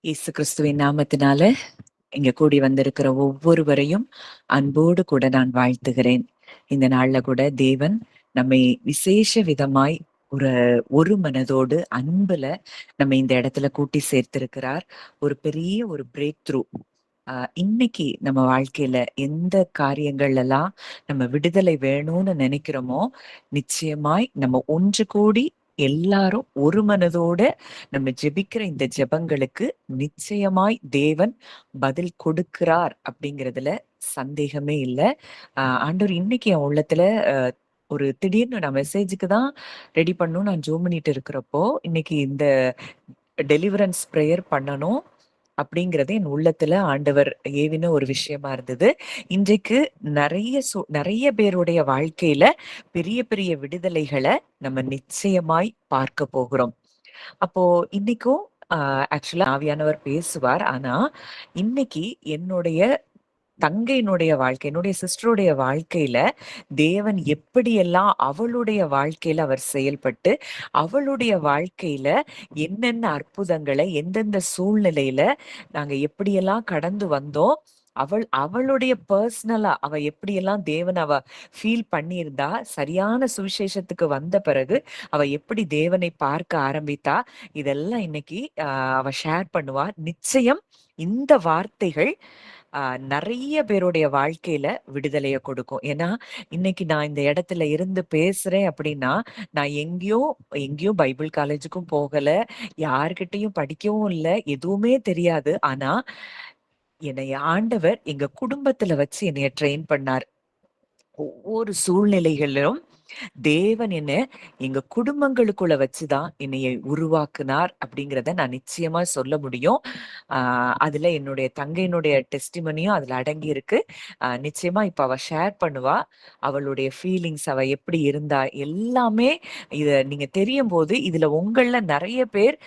இயேசு கிறிஸ்துவின் நாமத்தினால இங்க கூடி வந்திருக்கிற ஒவ்வொருவரையும் அன்போடு கூட நான் வாழ்த்துகிறேன். இந்த நாள்ல கூட தேவன் நம்மை விசேஷ விதமாய் ஒரு மனதோடு அன்புல நம்ம இந்த இடத்துல கூட்டி சேர்த்திருக்கிறார். ஒரு பெரிய ஒரு பிரேக் த்ரூ. இன்னைக்கு நம்ம வாழ்க்கையில எந்த காரியங்கள் எல்லாம் நம்ம விடுதலை வேணும்னு நினைக்கிறோமோ, நிச்சயமாய் நம்ம ஒன்று கூடி எல்லாரும் ஒரு மனதோட நம்ம ஜெபிக்கிற இந்த ஜெபங்களுக்கு நிச்சயமாய் தேவன் பதில் கொடுக்கிறார் அப்படிங்கிறதுல சந்தேகமே இல்லை. ஆண்டவர் இன்னைக்கு என் உள்ளத்துல ஒரு திடீர்னு நான் மெசேஜுக்கு தான் ரெடி பண்ணணும் நான் ஜூம் பண்ணிட்டு இருக்கிறப்போ இன்னைக்கு இந்த டெலிவரன்ஸ் ப்ரேயர் பண்ணணும் அப்படிங்கறது என் உள்ளத்துல ஆண்டவர் ஏவின ஒரு விஷயமா இருந்தது. இன்றைக்கு நிறைய பேருடைய வாழ்க்கையில பெரிய பெரிய விடுதலைகளை நம்ம நிச்சயமாய் பார்க்க போகிறோம். அப்போ இன்னைக்கும் ஆக்சுவலா ஆவியானவர் பேசுவார். ஆனா இன்னைக்கு என்னுடைய தங்கையினுடைய வாழ்க்கை, என்னுடைய சிஸ்டருடைய வாழ்க்கையில தேவன் எப்படியெல்லாம் அவளுடைய வாழ்க்கையில அவர் செயல்பட்டு அவளுடைய வாழ்க்கையில என்னென்ன அற்புதங்களை எந்தெந்த சூழ்நிலையில நாங்க எப்படியெல்லாம் கடந்து வந்தோம், அவளுடைய பர்சனலா அவ எப்படியெல்லாம் தேவன் அவ ஃபீல் பண்ணியிருந்தா, சரியான சுவிசேஷத்துக்கு வந்த பிறகு அவ எப்படி தேவனை பார்க்க ஆரம்பித்தா, இதெல்லாம் இன்னைக்கு அவ ஷேர் பண்ணுவா. நிச்சயம் இந்த வார்த்தைகள் நிறைய பேருடைய வாழ்க்கையில விடுதலையை கொடுக்கும். ஏன்னா இன்னைக்கு நான் இந்த இடத்துல இருந்து பேசுறேன் அப்படின்னா, நான் எங்கேயோ பைபிள் காலேஜுக்கும் போகல, யார்கிட்டயும் படிக்கவும் இல்லை, எதுவுமே தெரியாது. ஆனா என்னைய ஆண்டவர் எங்க குடும்பத்துல வச்சு என்னைய ட்ரெயின் பண்ணார். ஒவ்வொரு சூழ்நிலைகளிலும் தேவன் என்ன எங்க குடும்பங்களுக்குள்ள வச்சுதான் என்னைய உருவாக்குனார் அப்படிங்கிறத நான் நிச்சயமா சொல்ல முடியும். அதுல என்னுடைய தங்கையினுடைய டெஸ்டிமனியும் அதுல அடங்கி இருக்கு. நிச்சயமா இப்ப அவ ஷேர் பண்ணுவா அவளுடைய ஃபீலிங்ஸ், அவ எப்படி இருந்தா எல்லாமே. இத நீங்க தெரியும் போது இதுல உங்கள நிறைய பேர்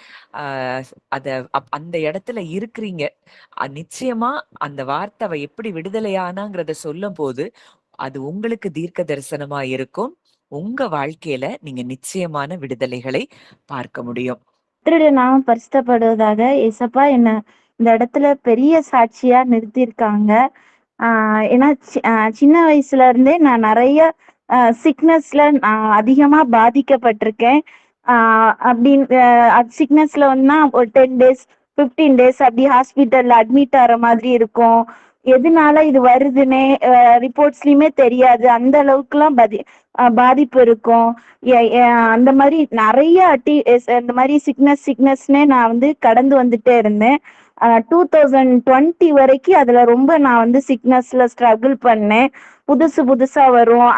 அந்த இடத்துல இருக்கிறீங்க. நிச்சயமா அந்த வார்த்தை அவ எப்படி விடுதலையானாங்கிறத சொல்லும் போது அது உங்களுக்கு தீர்க்க தரிசனமா இருக்கும். உங்க வாழ்க்கையில நீங்க நிச்சயமான விடுதலைகளை பார்க்க முடியும். கர்த்தருடைய நாமம் பரிசுத்தப்படுவதாக. ஏசப்பா என்ன இந்த இடத்துல பெரிய சாட்சியா நிறுத்தியிருக்காங்க. ஏன்னா சின்ன வயசுல இருந்தே நான் நிறைய சிக்னஸ்ல நான் அதிகமா பாதிக்கப்பட்டிருக்கேன். அப்படின்னு சிக்னஸ்ல வந்துன்னா ஒரு 10 days 15 days அப்படி ஹாஸ்பிட்டல்ல அட்மிட் ஆகிற மாதிரி இருக்கும். எதனால இது வருதுன்னே ரிப்போர்ட்ஸ்லயுமே தெரியாது. அந்த அளவுக்குலாம் பாதிப்பு இருக்கும். அந்த மாதிரி நிறைய இந்த மாதிரி சிக்னஸ்னே நான் வந்து கடந்து வந்துட்டே இருந்தேன். 2020 வரைக்கும் அதுல ரொம்ப நான் வந்து சிக்னஸ்ல ஸ்ட்ரகிள் பண்ணேன். புதுசா வரும்.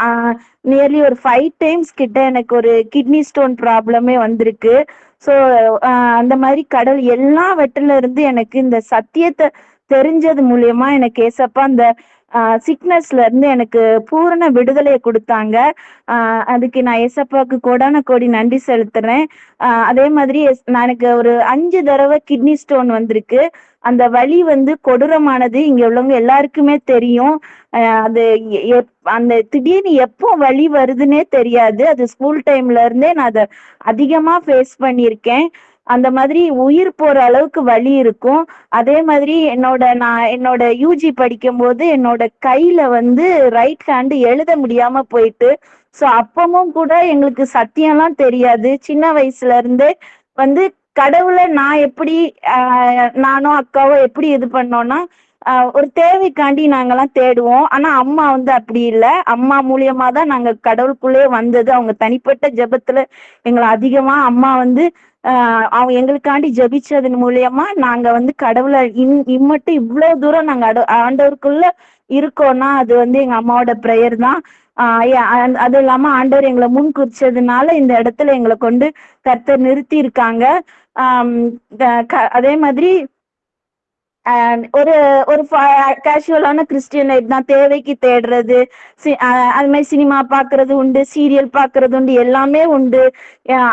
நியர்லி ஒரு 5 times கிட்ட எனக்கு ஒரு கிட்னி ஸ்டோன் ப்ராப்ளமே வந்திருக்கு. ஸோ அந்த மாதிரி கடவுள் எல்லா வெட்டில இருந்து எனக்கு இந்த சத்தியத்தை தெரிஞ்சது மூலியமா எனக்கு ஏசப்பா அந்த சிக்னஸ்ல இருந்து எனக்கு பூரண விடுதலையை கொடுத்தாங்க. அதுக்கு நான் ஏசப்பாவுக்கு கோடான கோடி நன்றி செலுத்துறேன். அதே மாதிரி எனக்கு ஒரு 5 தடவை கிட்னி ஸ்டோன் வந்திருக்கு. அந்த வலி வந்து கொடூரமானது. இங்க உள்ளவங்க எல்லாருக்குமே தெரியும். அது அந்த திடீர்னு எப்போ வலி வருதுன்னே தெரியாது. அது ஸ்கூல் டைம்ல இருந்தே நான் அதை அதிகமா ஃபேஸ் பண்ணியிருக்கேன். அந்த மாதிரி உயிர் போற அளவுக்கு வலி இருக்கும். அதே மாதிரி என்னோட யூஜி படிக்கும் போது என்னோட கையில வந்து ரைட் ஹேண்ட் எழுத முடியாம போயிட்டு. ஸோ அப்பவும் கூட எங்களுக்கு சத்தியம்லாம் தெரியாது. சின்ன வயசுல இருந்தே வந்து கடவுளை நான் எப்படி நானும் அக்காவோ எப்படி இது பண்ணோம்னா ஒரு தேவைக்காண்டி நாங்கெல்லாம் தேடுவோம். ஆனா அம்மா வந்து அப்படி இல்லை. அம்மா மூலியமா தான் நாங்க கடவுளுக்குள்ளே வந்தது. அவங்க தனிப்பட்ட ஜெபத்துல எங்களை அதிகமா அம்மா வந்து அவங்க எங்களுக்காண்டி ஜெபிச்சதன் மூலியமா நாங்க வந்து கடவுளை இம்மட்டும் இவ்வளவு தூரம் நாங்க ஆண்டவருக்குள்ள இருக்கோம்னா அது வந்து எங்க அம்மாவோட பிரேயர் தான். அது இல்லாம ஆண்டவர் எங்களை முன் குறிச்சதுனால இந்த இடத்துல எங்களை கொண்டு கர்த்தர் நிறுத்தி இருக்காங்க. அதே மாதிரி ஒரு ஒரு கேஷுவலான கிறிஸ்டியன் லைஃப் தான். தேவைக்கு தேடுறது, அது மாதிரி சினிமா பாக்குறது உண்டு, சீரியல் பாக்குறது உண்டு, எல்லாமே உண்டு.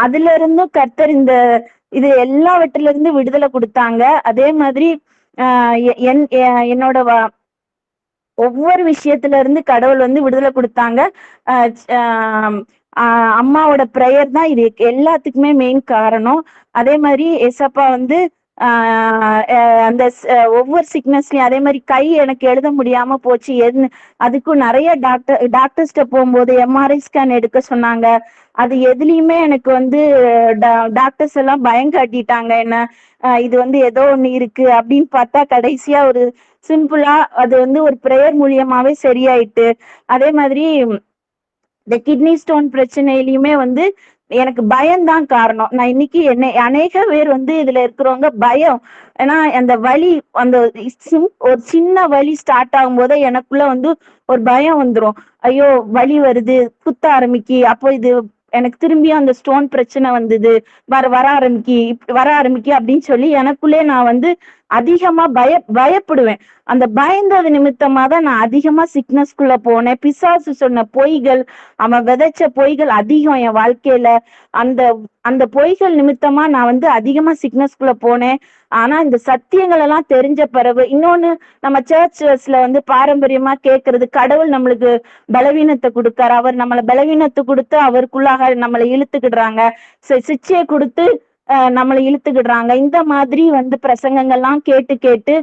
அதுல இருந்தும் கர்த்தர் இது எல்லாவற்றில இருந்து விடுதலை கொடுத்தாங்க. அதே மாதிரி என்னோட ஒவ்வொரு விஷயத்துல இருந்து கடவுள் வந்து விடுதலை கொடுத்தாங்க. அம்மாவோட பிரேயர் தான் இது எல்லாத்துக்குமே மெயின் காரணம். அதே மாதிரி ஏசப்பா வந்து அந்த ஒவ்வொரு சிக்னஸ்லயும் அதே மாதிரி கை எனக்கு எழுத முடியாம போச்சு. அதுக்கும் நிறைய டாக்டர்ஸ்ட போகும்போது எம்ஆர்ஐ ஸ்கேன் எடுக்க சொன்னாங்க. அது எதுலயுமே எனக்கு வந்து டாக்டர்ஸ் எல்லாம் பயம் காட்டிட்டாங்க என்ன. இது வந்து ஏதோ ஒண்ணு இருக்கு அப்படின்னு பார்த்தா கடைசியா ஒரு சிம்பிளா அது வந்து ஒரு பிரேயர் மூலியமாவே சரியாயிட்டு. அதே மாதிரி இந்த கிட்னி ஸ்டோன் பிரச்சனையிலயுமே வந்து எனக்கு பயம்தான் காரணம். நான் இன்னைக்கு என்னை அநேக பேர் வந்து இதுல இருக்கிறவங்க பயம். ஏன்னா அந்த வலி அந்த ஒரு சின்ன வலி ஸ்டார்ட் ஆகும் போதே எனக்குள்ள வந்து ஒரு பயம் வந்துரும். ஐயோ வலி வருது, குத்த ஆரம்பிக்கி, அப்போ இது எனக்கு திரும்பியும் அந்த ஸ்டோன் பிரச்சனை வந்தது, வர ஆரம்பிக்கி அப்படின்னு சொல்லி எனக்குள்ளே நான் வந்து அதிகமா பயப்படுவேன். அந்த பயந்தது நிமித்தமா தான் நான் அதிகமா சிக்னஸ்குள்ள போனேன். பிசாசு சொன்ன பொய்கள், அவன் விதைச்ச பொய்கள் அதிகம் என் வாழ்க்கையில. அந்த அந்த பொய்கள் நிமித்தமா நான் வந்து அதிகமா சிக்னஸ்குள்ள போனேன். ஆனா இந்த சத்தியங்கள் எல்லாம் தெரிஞ்ச பிறகு இன்னொன்னு, நம்ம சர்ச்சஸ்ல வந்து பாரம்பரியமா கேட்கறது, கடவுள் நம்மளுக்கு பலவீனத்தை கொடுக்காரு, அவர் நம்மளை பலவீனத்தை கொடுத்து அவருக்குள்ளாக நம்மளை இழுத்துக்கிடுறாங்க, சிச்சையை கொடுத்து நம்மளை இழுத்துக்கிடுறாங்க. இந்த மாதிரி வந்து பிரசங்கங்கள்லாம் கேட்டு கேட்டு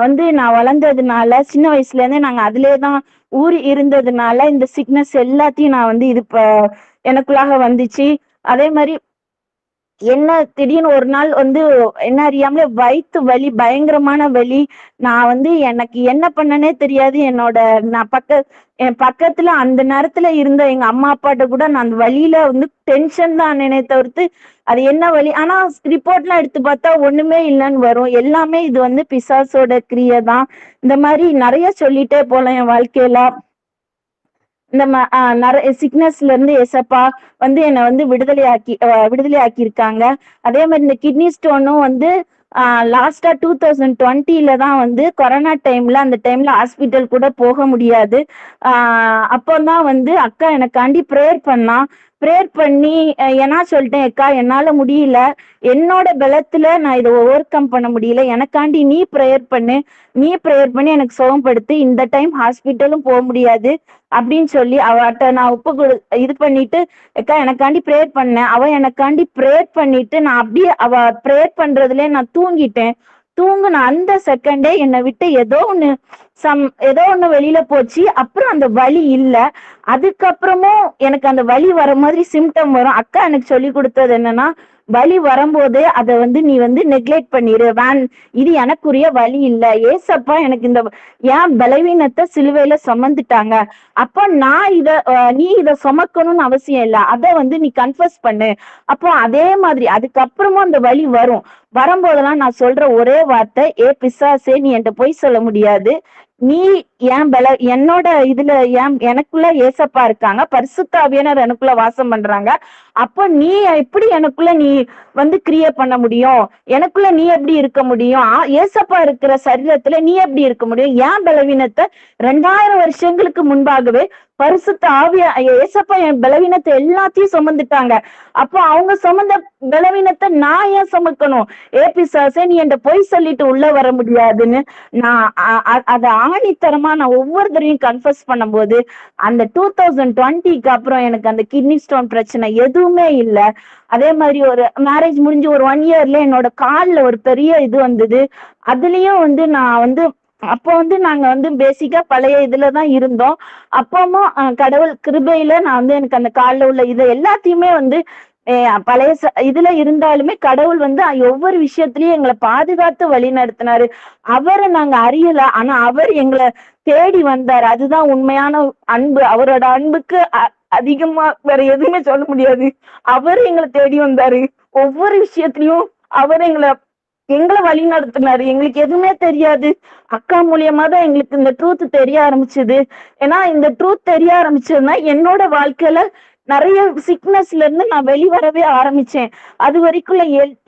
வந்து நான் வளர்ந்ததுனால, சின்ன வயசுல இருந்தே நாங்க அதுலேதான் ஊறி இருந்ததுனால இந்த சிக்னஸ் எல்லாத்தையும் நான் வந்து இது எனக்குள்ளாக வந்துச்சு. அதே மாதிரி என்ன திடீர்னு ஒரு நாள் வந்து என்ன அறியாமலே வயிற்று வலி, பயங்கரமான வலி. நான் வந்து எனக்கு என்ன பண்ணனே தெரியாது. நான் என் பக்கத்துல அந்த நேரத்துல இருந்த எங்க அம்மா அப்பாட்ட கூட நான் அந்த வலியில வந்து டென்ஷன் தான் தவிர்த்து அது என்ன வலி. ஆனா ரிப்போர்ட்லாம் எடுத்து பார்த்தா ஒண்ணுமே இல்லைன்னு வரும். எல்லாமே இது வந்து பிசாசோட கிரியை தான். இந்த மாதிரி நிறைய சொல்லிட்டே போலாம் என் வாழ்க்கையில. இந்த நிறைய சிக்னஸ்ல இருந்து ஏசப்பா வந்து என்னை வந்து விடுதலை ஆக்கியிருக்காங்க. அதே மாதிரி இந்த கிட்னி ஸ்டோனும் வந்து லாஸ்டா 2020 தான் வந்து கொரோனா டைம்ல, அந்த டைம்ல ஹாஸ்பிட்டல் கூட போக முடியாது. அப்போதான் வந்து அக்கா எனக்காண்டி ப்ரேயர் பண்ணி ஏன்னா சொல்லிட்டேன், அக்கா என்னால முடியல, என்னோட பலத்துல நான் இதை ஓவர் கம் பண்ண முடியல, எனக்காண்டி நீ ப்ரேயர் பண்ணி எனக்கு சுகப்படுத்து, இந்த டைம் ஹாஸ்பிட்டலும் போக முடியாது அப்படின்னு சொல்லி அவட்ட நான் இது பண்ணிட்டு, அக்கா எனக்காண்டி ப்ரேயர் பண்ணேன். அவ எனக்காண்டி ப்ரேயர் பண்ணிட்டு நான் அப்படியே அவ ப்ரேயர் பண்றதுல நான் தூங்குன அந்த செகண்டே என்னை விட்டு ஏதோ ஒண்ணு வெளியில போச்சு. அப்புறம் அந்த வலி இல்ல. அதுக்கப்புறமும் எனக்கு அந்த வலி வர மாதிரி சிம்டம் வரும். அக்கா எனக்கு சொல்லி கொடுத்தது என்னன்னா, வலி வரும்போதே அதை வந்து நீ வந்து நெக்லெக்ட் பண்ணிரு, இது எனக்குரிய வலி இல்ல, ஏசப்பா எனக்கு இந்த ஏன் பலவீனத்தை சிலுவையில சுமந்துட்டாங்க, அப்போ நான் நீ இத சுமக்கணும்னு அவசியம் இல்ல, அத வந்து நீ கன்ஃபஸ் பண்ணு. அப்போ அதே மாதிரி அதுக்கப்புறமும் அந்த வலி வரும்போதெல்லாம் நான் சொல்ற ஒரே வார்த்தை, ஏ பிசாசே நீ என்கிட்ட பொய் சொல்ல முடியாது, நீ என்னோட இதுல எனக்குள்ள ஏசப்பா இருக்காங்க, பரிசுத்த ஆவியானவர் எனக்குள்ள வாசம் பண்றாங்க. அப்போ நீ எப்படி எனக்குள்ள நீ வந்து கிரியேட் பண்ண முடியும், எனக்குள்ள நீ எப்படி இருக்க முடியும், ஏசப்பா இருக்கிற சரீரத்துல நீ எப்படி இருக்க முடியும்? ஏன் பலவீனத்தை 2000 வருஷங்களுக்கு முன்பாகவே பரிசுத்த ஆவியா ஏசப்பா என் பலவீனத்தை எல்லாத்தையும் சுமந்துட்டாங்க. அப்போ அவங்க சுமந்த பலவீனத்தை நான் ஏன் சுமக்கணும்? பிசாசே நீ என்கிட்ட பொய் சொல்லிட்டு உள்ள வர முடியாதுன்னு நான் அதை ஆணித்தரமா நான் ஒவ்வொரு தடவையும் கன்ஃபர்ஸ் பண்ணும்போது, அந்த 2020க்கு அப்புறம் எனக்கு அந்த கிட்னி ஸ்டோன் பிரச்சனை எதுவுமே இல்லை. அதே மாதிரி ஒரு மேரேஜ் முடிஞ்சு ஒரு 1 இயர்ல என்னோட கால்ல ஒரு பெரிய இது வந்தது. அதுலயும் வந்து நான் வந்து அப்போ வந்து நாங்க வந்து பேசிக்கா பழைய இதுலதான் இருந்தோம். அப்பவும் கடவுள் கிருபையில நான் வந்து எனக்கு அந்த கால்ல உள்ள இது எல்லாத்தையுமே வந்து பழைய இதுல இருந்தாலுமே கடவுள் வந்து ஒவ்வொரு விஷயத்திலயும் எங்களை பாதுகாத்து வழி நடத்தினாரு. அவரை நாங்க அறியல, ஆனா அவர் எங்களை தேடி வந்தாரு. அதுதான் உண்மையான அன்பு. அவரோட அன்புக்கு அதிகமா வேற எதுவுமே சொல்ல முடியாது. அவர் எங்களை தேடி வந்தாரு. ஒவ்வொரு விஷயத்திலயும் அவர் எங்களை வழி நடத்தினாரு. எங்களுக்கு எதுவுமே தெரியாது. அக்கா மூலியமா தான் எங்களுக்கு இந்த ட்ரூத் தெரிய ஆரம்பிச்சது. ஏன்னா இந்த ட்ரூத் தெரிய ஆரம்பிச்சதுன்னா என்னோட வாழ்க்கையில நிறைய சிக்னஸ்ல இருந்து நான் வெளிவரவே ஆரம்பிச்சேன். அது வரைக்கும்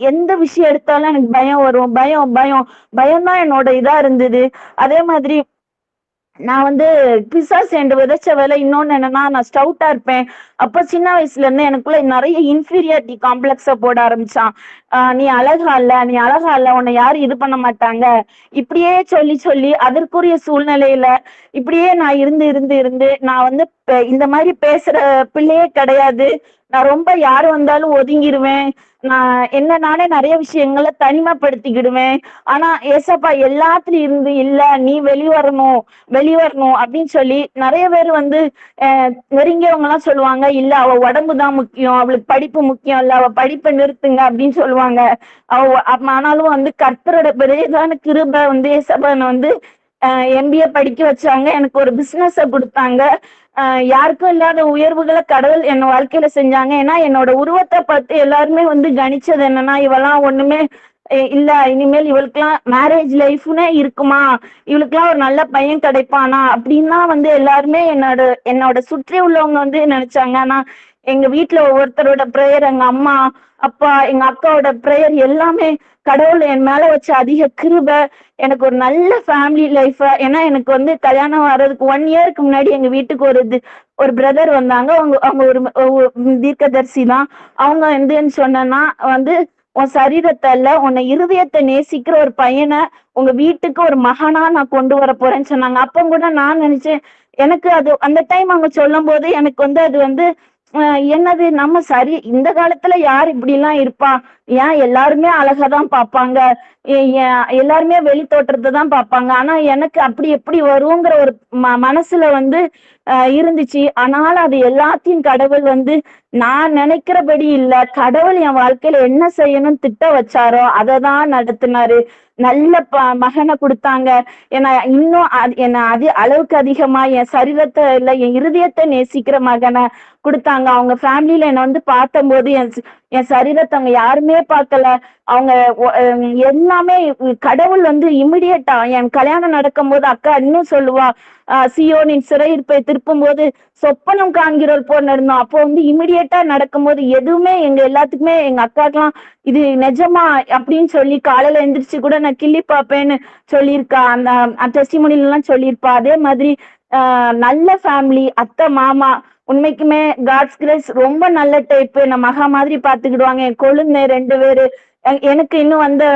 எந்த விஷயம் எடுத்தாலும் எனக்கு பயம் வரும். பயம்தான் என்னோட இதா இருந்தது. அதே மாதிரி நான் வந்து பிசாஸ் என்று விதைச்ச வேலை. இன்னொன்னு என்னன்னா, நான் ஸ்டவுட்டா இருப்பேன். அப்ப சின்ன வயசுல இருந்து எனக்குள்ள நிறைய இன்ஃபீரியாரிட்டி காம்ப்ளெக்ஸ போட ஆரம்பிச்சான். நீ அழகா இல்ல, உன்னை யாரும் இது பண்ண மாட்டாங்க, இப்படியே சொல்லி அதற்குரிய சூழ்நிலையில இப்படியே நான் இருந்து நான் வந்து இந்த மாதிரி பேசுற பிள்ளையே கிடையாது. நான் ரொம்ப யாரு வந்தாலும் ஒதுங்கிருவேன். நான் என்ன நானே நிறைய விஷயங்கள தனிமைப்படுத்திக்கிடுவேன். ஆனா ஏசப்பா எல்லாத்துலயும் இருந்து இல்ல நீ வெளிவரணும் அப்படின்னு சொல்லி நிறைய பேர் வந்து நெருங்கியவங்க எல்லாம் சொல்லுவாங்க, இல்ல அவ உடம்புதான் முக்கியம், அவளுக்கு படிப்பு முக்கியம் இல்ல, அவ படிப்பை நிறுத்துங்க அப்படின்னு சொல்லுவாங்க. ஆனாலும் வந்து கர்த்தரோட பெரியதான கிருபை வந்து ஏசப்பா வந்து எம்பிஏ படிக்க வச்சாங்க. எனக்கு ஒரு பிசினஸ கொடுத்தாங்க. யாருக்கும் இல்லாத உயர்வுகளை கடவுள் என் வாழ்க்கையில செஞ்சாங்க. ஏன்னா என்னோட உருவத்தை பார்த்து எல்லாருமே வந்து கணிச்சது என்னன்னா, இவெல்லாம் ஒண்ணுமே இல்ல, இனிமேல் இவளுக்கெல்லாம் மேரேஜ் லைஃப்னே இருக்குமா, இவளுக்கெல்லாம் ஒரு நல்ல பையன் கிடைப்பானா அப்படின்னா வந்து எல்லாருமே என்னோட சுற்றி உள்ளவங்க வந்து நினைச்சாங்க. ஆனா எங்க வீட்டுல ஒவ்வொருத்தரோட பிரேயர், எங்க அம்மா அப்பா எங்க அக்காவோட பிரேயர் எல்லாமே கடவுள் என் மேல வச்ச அதிக கிருபை, எனக்கு ஒரு நல்ல ஃபேமிலி லைஃப். ஏன்னா எனக்கு வந்து கல்யாணம் வர்றதுக்கு 1 இயருக்கு முன்னாடி எங்க வீட்டுக்கு ஒரு பிரதர் வந்தாங்க. அவங்க அவங்க ஒரு தீர்க்கதரிசி தான். அவங்க வந்து சொன்னா வந்து உன் சரீரத்தை இல்ல உன்னை இருதயத்தை நேசிக்கிற ஒரு பையனை உங்க வீட்டுக்கு ஒரு மகனா நான் கொண்டு வர போறேன்னு சொன்னாங்க. அப்ப கூட நான் நினைச்சேன், எனக்கு அது அந்த டைம் அவங்க சொல்லும் போது எனக்கு வந்து அது வந்து என்னது நம்ம சரி இந்த காலத்துல யார் இப்படி எல்லாம் இருப்பா, ஏன் எல்லாருமே அழகாதான் பார்ப்பாங்க, எல்லாருமே வெளி தோற்றத்தை தான் பார்ப்பாங்க, ஆனா எனக்கு அப்படி எப்படி வருங்கிற ஒரு மனசுல வந்து இருந்துச்சு. ஆனாலும் அது எல்லாத்தையும் கடவுள் வந்து நான் நினைக்கிறபடி இல்ல, கடவுள் என் வாழ்க்கையில என்ன செய்யணும்னு திட்டம் வச்சாரோ அதை தான் நடத்தினாரு. நல்ல மகனை கொடுத்தாங்க. ஏன்னா இன்னும் என்ன அளவுக்கு அதிகமா என் சரீரத்தை இல்ல என் இருதயத்தை நேசிக்கிற மகனை கொடுத்தாங்க. அவங்க ஃபேமிலியில என்ன வந்து பார்த்தம்போது என் சரீரத்தை அவங்க யாருமே பார்க்கல. அவங்க எல்லாமே கடவுள் வந்து இமிடியேட்டா என் கல்யாணம் நடக்கும் போது அக்கா இன்னும் சொல்லுவா, சியோனின் சிறையிருப்பை திருப்பும் போது சொப்பனம் காண்கிறோர் போல இருந்தோம். அப்போ வந்து இமிடியேட்டா நடக்கும் போது எதுவுமே எங்க எல்லாத்துக்குமே எங்க அக்காக்கெல்லாம் இது நிஜமா அப்படின்னு சொல்லி காலையில எந்திரிச்சு கூட நான் கிள்ளி பார்ப்பேன்னு சொல்லியிருக்கா. அந்த டெஸ்டிமோனில எல்லாம் சொல்லியிருப்பா. அதே மாதிரி நல்ல ஃபேமிலி, அத்தை மாமா உண்மைக்குமே காட்ஸ் கிரேஸ் ரொம்ப நல்ல டைப். நான் மகா மாதிரி பாத்துக்கிடுவாங்க. என் கொழுந்த 2 பேரு, எனக்கு இன்னும் வந்து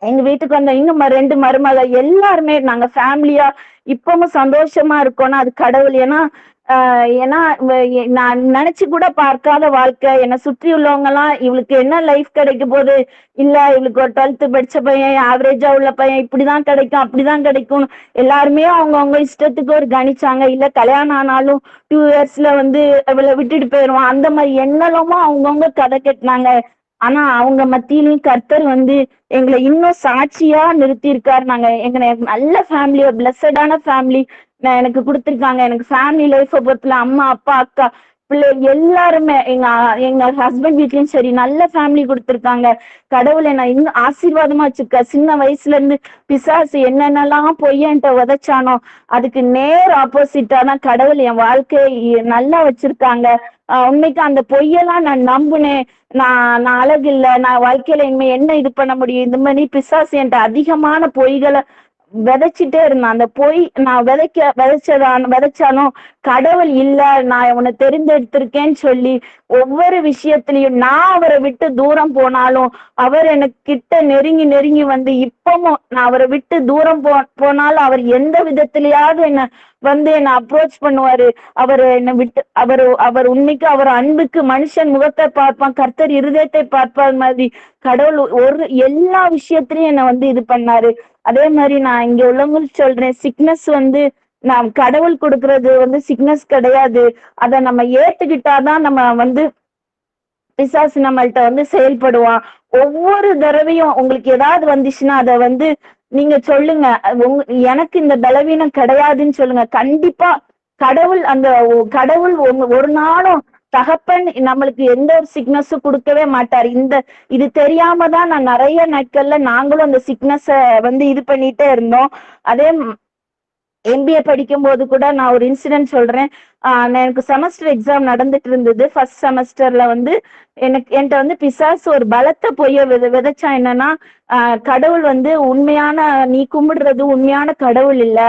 எங்க வீட்டுக்கு வந்த இன்னும் 2 மருமக, எல்லாருமே நாங்க ஃபேமிலியா இப்பவும் சந்தோஷமா இருக்கோம்னா அது கடவுள். ஏன்னா நான் நினைச்சு கூட பார்க்காத வாழ்க்கை. என்னை சுற்றி உள்ளவங்க எல்லாம் இவளுக்கு என்ன லைஃப் கிடைக்க போகுது, இல்ல இவளுக்கு ஒரு 12th படிச்ச பையன், ஆவரேஜா உள்ள பையன் இப்படிதான் கிடைக்கும் அப்படிதான் கிடைக்கும் எல்லாருமே அவங்க இஷ்டத்துக்கு ஒரு கணிச்சாங்க. இல்ல கல்யாணம் ஆனாலும் 2 இயர்ஸ்ல வந்து இவளை விட்டுட்டு போயிடுவான், அந்த மாதிரி என்னெல்லாமோ அவங்கவுங்க கதை கட்டினாங்க. ஆனா அவங்க மத்தியிலும் கர்த்தர் வந்து எங்களை இன்னும் சாட்சியா நிறுத்தி இருக்காரு. எங்களை நல்ல ஃபேமிலி, ஒரு பிளஸடான ஃபேமிலி எனக்கு கொடுத்துருக்காங்க. எனக்கு ஃபேமிலி லைஃப் பொறுத்துல அம்மா அப்பா அக்கா பிள்ளை எல்லாருமே எங்க ஹஸ்பண்ட் வீட்லயும் சரி நல்ல ஃபேமிலி கொடுத்துருக்காங்க. கடவுளை நான் இன்னும் ஆசீர்வாதமா வச்சிருக்க. சின்ன வயசுல இருந்து பிசாசு என்னென்னலாம் பொய்யன்ட்ட உதைச்சானோ அதுக்கு நேர் ஆப்போசிட்டா தான் கடவுள் என் வாழ்க்கையை நல்லா வச்சிருக்காங்க. உண்மைக்கு அந்த பொய்யெல்லாம் நான் நம்புனேன். நான் அழகு இல்லை, நான் வாழ்க்கையில இனிமே என்ன இது பண்ண முடியும், இந்த மாதிரி பிசாசு என்கிட்ட அதிகமான பொய்களை விதைச்சிட்டே இருந்தான். அந்த பொய் நான் விதைச்சாலும் கடவுள் இல்ல நான் உன்னை தெரிந்தெடுத்திருக்கேன்னு சொல்லி ஒவ்வொரு விஷயத்திலையும் நான் அவரை விட்டு தூரம் போனாலும் அவர் எனக்கு கிட்ட நெருங்கி நெருங்கி வந்து இப்பவும் நான் அவரை விட்டு தூரம் போனாலும் அவர் எந்த விதத்திலேயாவது என்னை அப்ரோச் பண்ணுவாரு. அவர் என்னை விட்டு அவர் உண்மைக்கு அவர் அன்புக்கு மனுஷன் முகத்தை பார்ப்பான், கர்த்தர் இருதயத்தை பார்ப்பார் மாதிரி கடவுள் எல்லா விஷயத்திலையும் என்னை வந்து இது பண்ணாரு. அதே மாதிரி நான் இங்க உள்ளவங்களுக்கு சொல்றேன், சிக்னஸ் வந்து நாம் கடவுள் கொடுக்கறது வந்து சிக்னஸ் கிடையாது. அதை நம்ம ஏத்துக்கிட்டாதான் நம்ம வந்து பிசாசு நம்மள்ட்ட வந்து செயல்படுவான். ஒவ்வொரு தடவையும் உங்களுக்கு ஏதாவது வந்துச்சுன்னா அதை வந்து நீங்க சொல்லுங்க, எனக்கு இந்த பலவீனம் கிடையாதுன்னு சொல்லுங்க. கண்டிப்பா கடவுள் ஒரு நாளும் தகப்பன் நம்மளுக்கு எந்த ஒரு சிக்னஸும் கொடுக்கவே மாட்டார். இது தெரியாம தான் நான் நிறைய நாட்கள்ல நாங்களும் அந்த சிக்னஸ வந்து இது பண்ணிட்டே இருந்தோம். அதே எம்பிஏ படிக்கும் போது கூட நான் ஒரு இன்சிடென்ட் சொல்றேன். எனக்கு செமஸ்டர் எக்ஸாம் நடந்துட்டு இருந்தது. ஃபர்ஸ்ட் செமஸ்டர்ல வந்து என்கிட்ட வந்து பிசாசு ஒரு பலத்த பொய்ய விதைச்சா என்னன்னா, கடவுள் வந்து உண்மையான நீ கும்பிடுறது உண்மையான கடவுள் இல்ல.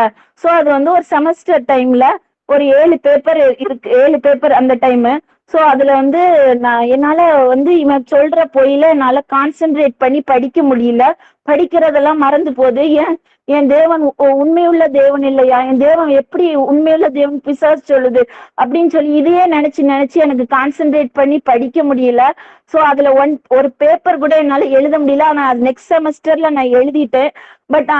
சோ அது வந்து ஒரு செமஸ்டர் டைம்ல ஒரு 7 பேப்பர் இருக்கு, 7 பேப்பர் அந்த டைம். சோ அதுல வந்து என்னால வந்து இவன் சொல்ற பொய்யில என்னால கான்சென்ட்ரேட் பண்ணி படிக்க முடியல. படிக்கிறதெல்லாம் மறந்து போகுது. என் தேவன் உண்மையுள்ள தேவன் இல்லையா, என் தேவன் எப்படி உண்மையுள்ள தேவன் பிசாசு சொல்லுது அப்படின்னு சொல்லி இதையே நினைச்சு நினைச்சு எனக்கு கான்சென்ட்ரேட் பண்ணி படிக்க முடியல. சோ அதுல ஒரு பேப்பர் கூட என்னால எழுத முடியல. ஆனா நெக்ஸ்ட் செமஸ்டர்ல நான் எழுதிட்டேன். பட்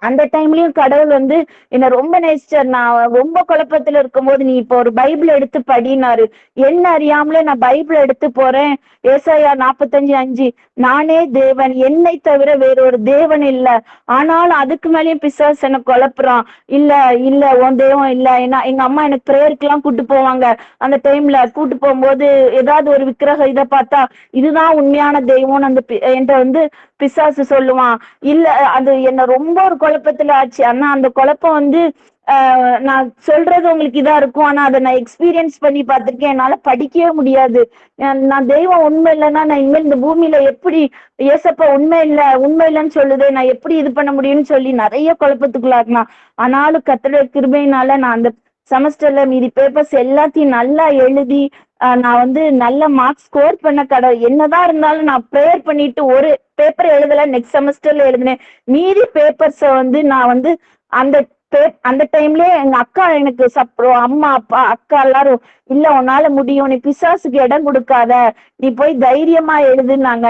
அந்த டைம்லயும் கடவுள் வந்து என்ன ரொம்ப நேசிச்சார். நான் ரொம்ப குழப்பத்துல இருக்கும்போது நீ இப்போ ஒரு பைபிள் எடுத்து படினாரு. என்ன அறியாமலே நான் பைபிள் எடுத்து போறேன். ஏசாயா 45:5, நானே தேவன், என்னை தவிர வேறொரு தேவன் இல்ல. ஆனாலும் அதுக்கு மேலயும் பிசாசு என்ன குழப்புறான். இல்ல இல்ல உன் தெய்வம் இல்ல. ஏன்னா எங்க அம்மா எனக்கு பிரேயருக்கு எல்லாம் கூட்டு போவாங்க. அந்த டைம்ல கூட்டு போகும்போது ஏதாவது ஒரு விக்கிரகம் இதை பார்த்தா இதுதான் உண்மையான தெய்வம்னு அந்த என்கிட்ட வந்து பிசாசு சொல்லுவான். இல்ல அது என்ன ரொம்ப ஒரு குழப்பத்துல ஆச்சு. ஆனா அந்த குழப்பம் வந்து நான் சொல்றது உங்களுக்கு இதா இருக்கும். ஆனா அதை நான் எக்ஸ்பீரியன்ஸ் பண்ணி பார்த்திருக்கேன். என்னால படிக்கவே முடியாது. நான் தெய்வம் உண்மை இல்லைன்னா நான் இனிமேல் இந்த பூமியில எப்படி ஏசப்பா உண்மை இல்ல உண்மை இல்லைன்னு சொல்லுது, நான் எப்படி இது பண்ண முடியும்னு சொல்லி நிறைய குழப்பத்துக்குள்ளாருனா. ஆனாலும் கர்த்தருடைய கிருபையினால நான் அந்த செமஸ்டர்ல மீதி பேப்பர்ஸ் எல்லாத்தையும் நல்லா எழுதி நான் வந்து நல்ல மார்க்ஸ் ஸ்கோர் பண்ண கடவுள். என்னதான் இருந்தாலும் நான் ப்ரேயர் பண்ணிட்டு ஒரு பேப்பர் எழுதல, நெக்ஸ்ட் செமஸ்டர்ல எழுதினேன். மீதி பேப்பர்ஸ வந்து நான் வந்து அந்த அந்த டைம்லயே எங்க அக்கா எனக்கு அம்மா அப்பா அக்கா எல்லாரும் இல்ல உன்னால முடியும், நீ பிசாசுக்கு இடம் கொடுக்காத, நீ போய் தைரியமா எழுதுனாங்க.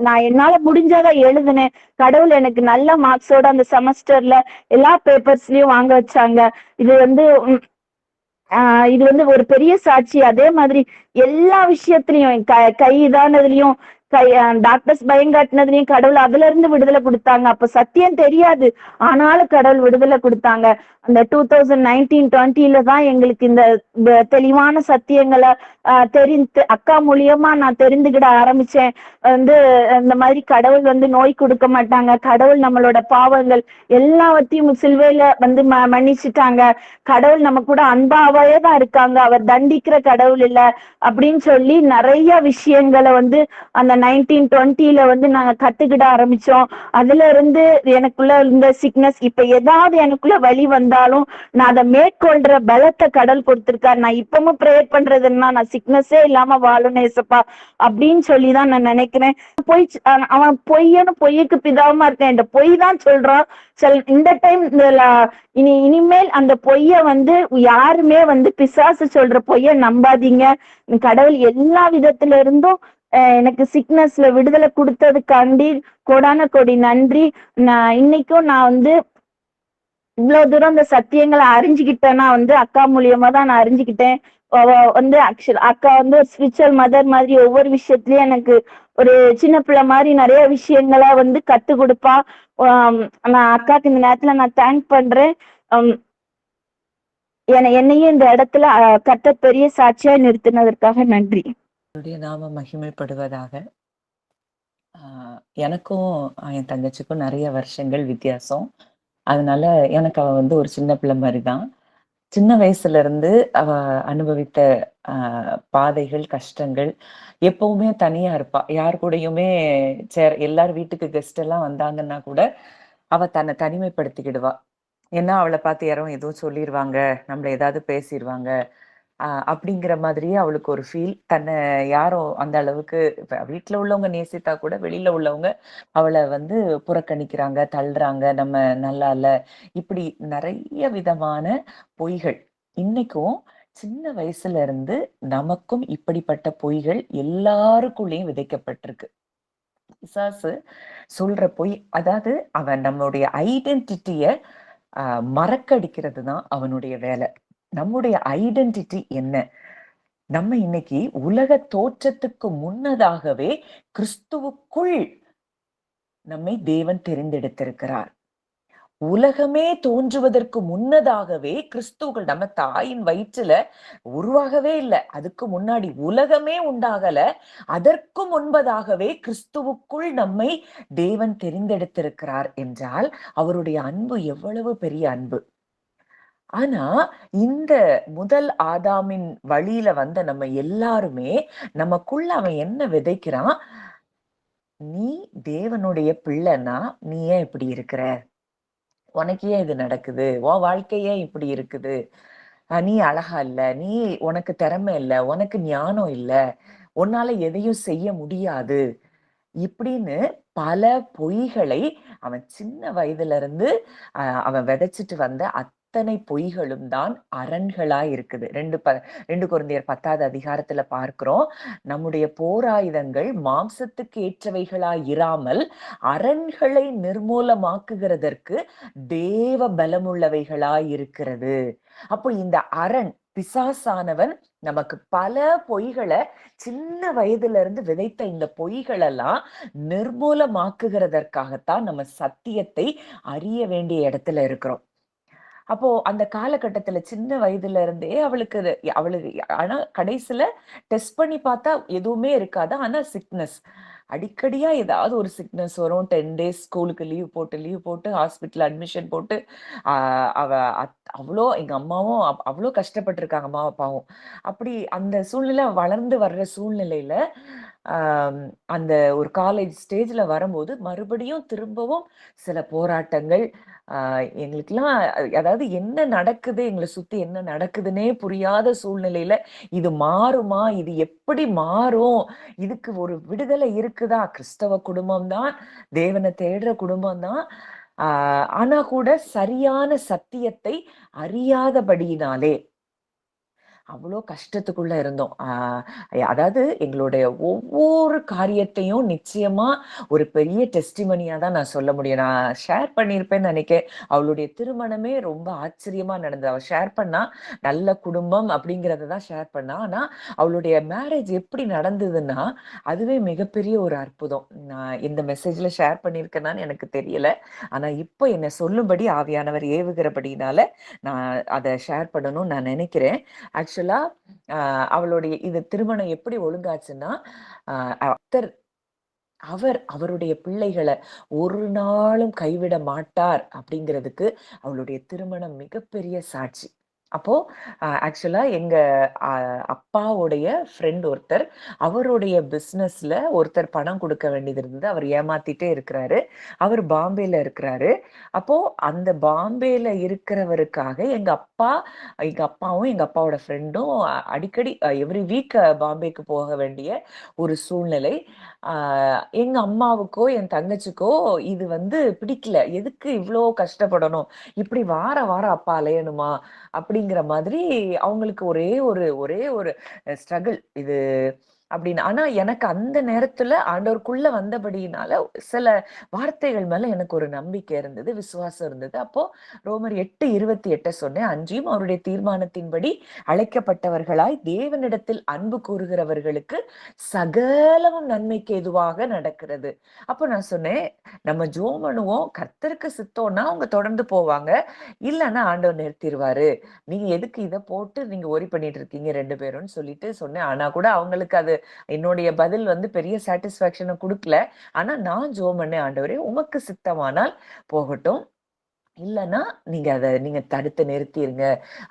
நான் என்னால முடிஞ்சதை எழுதுனேன். கடவுள் எனக்கு நல்ல மார்க்ஸோட அந்த செமஸ்டர்ல எல்லா பேப்பர்ஸ்லயும் வாங்க வச்சாங்க. இது வந்து இது வந்து ஒரு பெரிய சாட்சி. அதே மாதிரி எல்லா விஷயத்திலையும் கை இதானதுலயும் டாக்டர்ஸ் பயங்காட்டினதுலயும் கடவுள் அதுல இருந்து விடுதலை கொடுத்தாங்க. அப்ப சத்தியம் தெரியாது, ஆனாலும் கடவுள் விடுதலை கொடுத்தாங்க. அந்த 2019-20 தான் எங்களுக்கு இந்த தெளிவான சத்தியங்களை தெரிந்து அக்கா மூலியமா நான் தெரிந்துகிட ஆரம்பிச்சேன். வந்து இந்த மாதிரி கடவுள் வந்து நோய் கொடுக்க மாட்டாங்க, கடவுள் நம்மளோட பாவங்கள் எல்லாவற்றையும் சிலுவையில வந்து மன்னிச்சுட்டாங்க, கடவுள் நம்ம கூட அன்பாவே தான் இருக்காங்க, அவர் தண்டிக்கிற கடவுள் இல்ல அப்படின்னு சொல்லி நிறைய விஷயங்களை வந்து அந்த 1920 வந்து நாங்க கத்துக்கிட ஆரம்பிச்சோம். அதுல இருந்து எனக்குள்ள இருந்த சிக்னஸ் இப்ப ஏதாவது எனக்குள்ள வழி வந்தாலும் நான் அதை மேற்கொள்ற பலத்தை கடல் கொடுத்திருக்காரு. நான் இப்பவும் ப்ரேயர் பண்றதுன்னா நான் சிக்னஸே இல்லாம வாழணும் ஏசப்பா அப்படின்னு சொல்லிதான் நான் நினைக்கிறேன். அவன் பொய்யன்னு பொய்யுக்கு பிதாவமா இருக்கேன், இந்த பொய் தான் சொல்றான். இந்த டைம் இனிமேல் அந்த பொய்ய வந்து யாருமே வந்து பிசாசு சொல்ற பொய்ய நம்பாதீங்க. கடவுள் எல்லா விதத்துல இருந்தும் எனக்கு சிக்னஸ்ல விடுதலை கொடுத்ததுக்காண்டி கோடான கோடி நன்றி. இன்னைக்கும் நான் வந்து இவ்வளவு தூரம் இந்த சத்தியங்களை அறிஞ்சுக்கிட்டேன்னா வந்து அக்கா மூலியமா தான் நான் அறிஞ்சுக்கிட்டேன். வந்து அக்கா வந்து ஒரு ஸ்பிரிச்சுவல் மதர் மாதிரி ஒவ்வொரு விஷயத்துலயும் எனக்கு ஒரு சின்ன பிள்ளை மாதிரி நிறைய விஷயங்களா வந்து கத்து கொடுப்பா. நான் அக்காக்கு இந்த நேரத்துல நான் தேங்க் பண்றேன். என்னையும் இந்த இடத்துல கர்த்தர் பெரிய சாட்சியா நிறுத்தினதற்காக நன்றி. நாம மகிமைப்படுவதாக. எனக்கும் என் தங்கச்சிக்கும் நிறைய வருஷங்கள் வித்தியாசம். அதனால எனக்கு அவ வந்து ஒரு சின்ன பிள்ளை மாதிரிதான். சின்ன வயசுல இருந்து அவ அனுபவித்த பாதைகள், கஷ்டங்கள், எப்பவுமே தனியா இருப்பா. யார் கூடயுமே எல்லார் வீட்டுக்கு கெஸ்ட் எல்லாம் வந்தாங்கன்னா கூட அவ தன்னை தனிமைப்படுத்திக்கிடுவா. ஏன்னா அவளை பார்த்து யாரும் எதுவும் சொல்லிடுவாங்க, நம்மள ஏதாவது பேசிடுவாங்க அப்படிங்கிற மாதிரியே அவளுக்கு ஒரு ஃபீல். தன்னை யாரும் அந்த அளவுக்கு இப்ப வீட்டுல உள்ளவங்க நேசித்தா கூட வெளியில உள்ளவங்க அவளை வந்து புறக்கணிக்கிறாங்க, தள்ளுறாங்க, நம்ம நல்லா இல்ல, இப்படி நிறைய விதமான பொய்கள் இன்னைக்கும் சின்ன வயசுல இருந்து நமக்கும் இப்படிப்பட்ட பொய்கள் எல்லாருக்குள்ளேயும் விதைக்கப்பட்டிருக்கு. பிசாசு சொல்ற பொய், அதாவது அவன் நம்மளுடைய ஐடென்டிட்டிய மறக்கடிக்கிறது தான் அவனுடைய வேலை. நம்முடைய ஐடென்டிட்டி என்ன? நம்ம இன்னைக்கு உலக தோற்றத்துக்கு முன்னதாகவே கிறிஸ்துவுக்குள் நம்மை தேவன் தெரிந்தெடுத்திருக்கிறார். உலகமே தோன்றுவதற்கு முன்னதாகவே கிறிஸ்துவுக்குள், நம்ம தாயின் வயிற்றுல உருவாகவே இல்லை, அதுக்கு முன்னாடி உலகமே உண்டாகல, அதற்கு முன்பதாகவே கிறிஸ்துவுக்குள் நம்மை தேவன் தெரிந்தெடுத்திருக்கிறார் என்றால் அவருடைய அன்பு எவ்வளவு பெரிய அன்பு. ஆனா இந்த முதல் ஆதாமின் வழியில வந்த நம்ம எல்லாருமே நமக்குள்ள அவன் என்ன விதைக்கிறான்? நீ தேவனுடைய பிள்ளைன்னா நீ ஏன் இப்படி இருக்கிற? உனக்கு ஏன் இது நடக்குது? உன் வாழ்க்கையே இப்படி இருக்குது? நீ அழகா இல்ல, நீ உனக்கு திறமை இல்ல, உனக்கு ஞானம் இல்ல, உன்னால எதையும் செய்ய முடியாது இப்படின்னு பல பொய்களை அவன் சின்ன வயதுல இருந்து அவன் விதைச்சிட்டு வந்த அத்தனை பொய்களும் தான் அரண்களாய் இருக்குது. 2 கொரிந்தியர் 10வது அதிகாரத்துல பார்க்கிறோம். நம்முடைய போராயுதங்கள் மாம்சத்துக்கு ஏற்றவைகளாய் இராமல் அரண்களை நிர்மூலமாக்குகிறதற்கு தேவ பலமுள்ளவைகளாய் இருக்கிறது. அப்போ இந்த அரண் பிசாசானவன் நமக்கு பல பொய்களை சின்ன வயதுல இருந்து விதைத்த இந்த பொய்களெல்லாம் நிர்மூலமாக்குகிறதற்காகத்தான் நம்ம சத்தியத்தை அறிய வேண்டிய இடத்துல இருக்கிறோம். அப்போ அந்த காலகட்டத்துல சின்ன வயதுல இருந்தே அவளுக்கு ஆனா கடைசியில டெஸ்ட் பண்ணி பார்த்தா எதுவுமே இருக்காது. ஆனா சிக்னஸ் அடிக்கடியா ஏதாவது ஒரு சிக்னஸ் வரும். 10 டேஸ் ஸ்கூலுக்கு லீவ் போட்டு ஹாஸ்பிட்டல் அட்மிஷன் போட்டு அவ அவ்வளோ எங்க அம்மாவும் அவ்வளோ கஷ்டப்பட்டிருக்காங்க, அம்மா அப்பாவும். அப்படி அந்த சூழ்நிலை வளர்ந்து வர்ற சூழ்நிலையில அந்த ஒரு காலேஜ் ஸ்டேஜ்ல வரும்போது மறுபடியும் திரும்பவும் சில போராட்டங்கள். எங்களுக்கெல்லாம் அதாவது என்ன நடக்குது, எங்களை சுத்தி என்ன நடக்குதுன்னே புரியாத சூழ்நிலையில இது மாறுமா, இது எப்படி மாறும், இதுக்கு ஒரு விடுதலை இருக்குதா, கிறிஸ்தவ குடும்பம் தான், தேவனை தேடுற குடும்பம் தான், ஆனா கூட சரியான சத்தியத்தை அறியாதபடியினாலே அவ்வளோ கஷ்டத்துக்குள்ள இருந்தோம். அதாவது எங்களுடைய ஒவ்வொரு காரியத்தையும் நிச்சயமா ஒரு பெரிய டெஸ்டிமனியா தான் நான் சொல்ல முடியும். நான் ஷேர் பண்ணியிருப்பேன்னு நினைக்கிறேன். அவளுடைய திருமணமே ரொம்ப ஆச்சரியமா நடந்தது. அவ ஷேர் பண்ணா நல்ல குடும்பம் அப்படிங்கிறத தான் ஷேர் பண்ணா. ஆனா அவளுடைய மேரேஜ் எப்படி நடந்ததுன்னா அதுவே மிகப்பெரிய ஒரு அற்புதம். நான் இந்த மெசேஜ்ல ஷேர் பண்ணியிருக்கேனான்னு எனக்கு தெரியல. ஆனா இப்போ என்னை சொல்லும்படி ஆவியானவர் ஏவுகிறபடினால நான் அதை ஷேர் பண்ணணும்னு நான் நினைக்கிறேன். ஆக்சுவலா அவளுடைய இது திருமணம் எப்படி ஒழுங்காச்சுன்னா, அவருடைய பிள்ளைகளை ஒரு நாளும் கைவிட மாட்டார் அப்படிங்கிறதுக்கு அவளுடைய திருமணம் மிகப்பெரிய சாட்சி. அப்போ ஆக்சுவலா எங்க அப்பாவுடைய ஃப்ரெண்ட் ஒருத்தர், அவருடைய பிசினஸ்ல ஒருத்தர் பணம் கொடுக்க வேண்டியது இருந்தது. அவர் ஏமாத்திட்டே இருக்கிறாரு. அவர் பாம்பேல இருக்கிறாரு. அப்போ அந்த பாம்பேல இருக்கிறவருக்காக எங்க அப்பாவும் எங்க அப்பாவோட ஃப்ரெண்டும் அடிக்கடி எவ்ரி வீக் பாம்பேக்கு போக வேண்டிய ஒரு சூழ்நிலை. எங்க அம்மாவுக்கோ என் தங்கச்சிக்கோ இது பிடிக்கல. எதுக்கு இவ்வளோ கஷ்டப்படணும், இப்படி வார வாரம் அப்பா அலையணுமா அப்படிங்கிற மாதிரி அவங்களுக்கு ஒரே ஒரு ஸ்ட்ரகிள் இது அப்படின்னு. ஆனா எனக்கு அந்த நேரத்துல ஆண்டவருக்குள்ள வந்தபடியினால சில வார்த்தைகள் மேல எனக்கு ஒரு நம்பிக்கை இருந்தது, விசுவாசம் இருந்தது. அப்போ ரோமர் 8:28 சொன்னேன். அன்றியும் அவருடைய தீர்மானத்தின்படி அழைக்கப்பட்டவர்களாய் தேவனிடத்தில் அன்பு கூறுகிறவர்களுக்கு சகலமும் நன்மைக்கு எதுவாக நடக்கிறது. அப்போ நான் சொன்னேன், நம்ம ஜெபம் பண்ணுவோம், கர்த்தருக்கு சித்தம்னா அவங்க தொடர்ந்து போவாங்க, இல்லைன்னா ஆண்டவர் நிறுத்திடுவாரு. நீங்க எதுக்கு இதை போட்டு நீங்க ஒரி பண்ணிட்டு இருக்கீங்க 2 பேரும் சொல்லிட்டு சொன்னேன். ஆனா கூட அவங்களுக்கு அது என்னுடைய பதில் பெரிய சாட்டிஸ்பாக்சனை கொடுக்கல. ஆனா நான் ஜெபம் பண்ணேன், ஆண்டவரே உமக்கு சித்தமானால் போகட்டும், இல்லைன்னா நீங்க தடுத்து நிறுத்திருங்க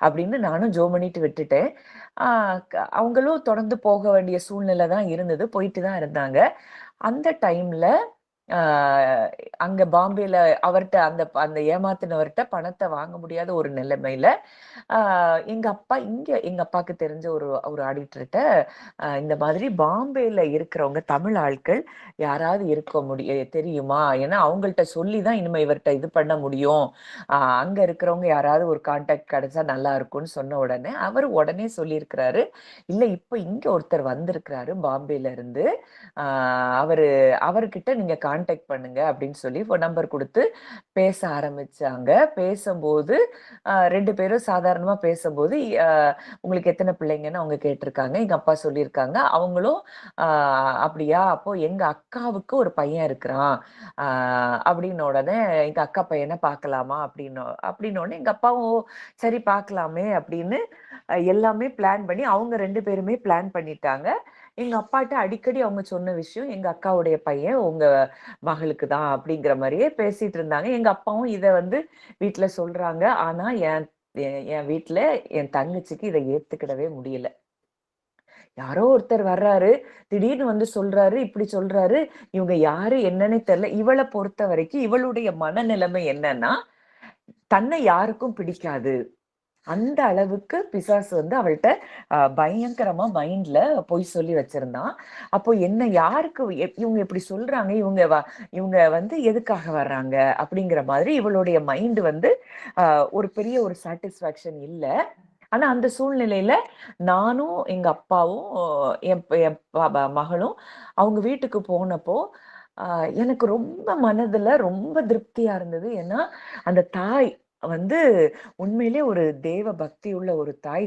அப்படின்னு நானும் ஜெபம் பண்ணிட்டு விட்டுட்டேன். அவங்களும் தொடர்ந்து போக வேண்டிய சூழ்நிலை தான் இருந்தது, போயிட்டு தான் இருந்தாங்க. அந்த டைம்ல அங்க பாம்பேல அவர்ட்ட அந்த ஏமாத்தினவர்கிட்ட பணத்தை வாங்க முடியாத ஒரு நிலைமையில எங்க அப்பாக்கு தெரிஞ்ச ஒரு ஆடிட்டர்கிட்ட இந்த மாதிரி பாம்பேல இருக்கிறவங்க தமிழ் ஆட்கள் யாராவது தெரியுமா, ஏன்னா அவங்கள்ட்ட சொல்லிதான் இனிமே இவர்கிட்ட இது பண்ண முடியும், அங்க இருக்கிறவங்க யாராவது ஒரு கான்டாக்ட் கிடைச்சா நல்லா இருக்கும்னு சொன்ன உடனே உடனே சொல்லியிருக்கிறாரு, இல்ல இப்ப இங்க ஒருத்தர் வந்திருக்கிறாரு பாம்பேல இருந்து, அவர்கிட்ட நீங்க கான்டாக்ட் பண்ணுங்க அப்படின்னு சொல்லி நம்பர் கொடுத்து பேச ஆரம்பிச்சாங்க. பேசும்போது 2 பேரும் சாதாரணமா பேசும்போது உங்களுக்கு எத்தனை பிள்ளைங்கன்னு அவங்க கேட்டிருக்காங்க. எங்க அப்பா சொல்லியிருக்காங்க. அவங்களும் அப்படியா, அப்போ எங்க அக்காவுக்கு ஒரு பையன் இருக்கிறான் அப்படின்னு உடனே எங்க அக்கா பையனை பார்க்கலாமா அப்படின்னு உடனே எங்க அப்பாவும் சரி பார்க்கலாமே அப்படின்னு எல்லாமே பிளான் பண்ணி அவங்க 2 பேருமே பிளான் பண்ணிட்டாங்க. எங்க அப்பாட்ட அடிக்கடி அவங்க சொன்ன விஷயம், எங்க அக்காவுடைய பையன் உங்க மகளுக்கு தான் அப்படிங்கிற மாதிரியே பேசிட்டு இருந்தாங்க. எங்க அப்பாவும் இத வீட்டுல சொல்றாங்க. ஆனா என் வீட்டுல என் தங்கச்சிக்கு இதை ஏத்துக்கிடவே முடியல. யாரோ ஒருத்தர் வர்றாரு, திடீர்னு சொல்றாரு, இப்படி சொல்றாரு, இவங்க யாரு என்னன்னே தெரியல. இவளை பொறுத்த வரைக்கும் இவளுடைய மனநிலைமை என்னன்னா, தன்னை யாருக்கும் பிடிக்காது, அந்த அளவுக்கு பிசாசு வந்து அவள்கிட்ட பயங்கரமா மைண்ட்ல பொய் சொல்லி வச்சிருந்தான். அப்போ என்ன யாருக்கு இவங்க இப்படி சொல்றாங்க, இவங்க வந்து எதுக்காக வர்றாங்க அப்படிங்கிற மாதிரி இவளுடைய மைண்ட் வந்து ஒரு பெரிய ஒரு சாட்டிஸ்ஃபேக்ஷன் இல்ல. ஆனா அந்த சூழ்நிலையில நானும் எங்க அப்பாவும் என் மகளும் அவங்க வீட்டுக்கு போனப்போ எனக்கு ரொம்ப மனதுல ரொம்ப திருப்தியா இருந்தது. ஏன்னா அந்த தாய் வந்து உண்மையிலே ஒரு தேவ பக்தி உள்ள ஒரு தாய்.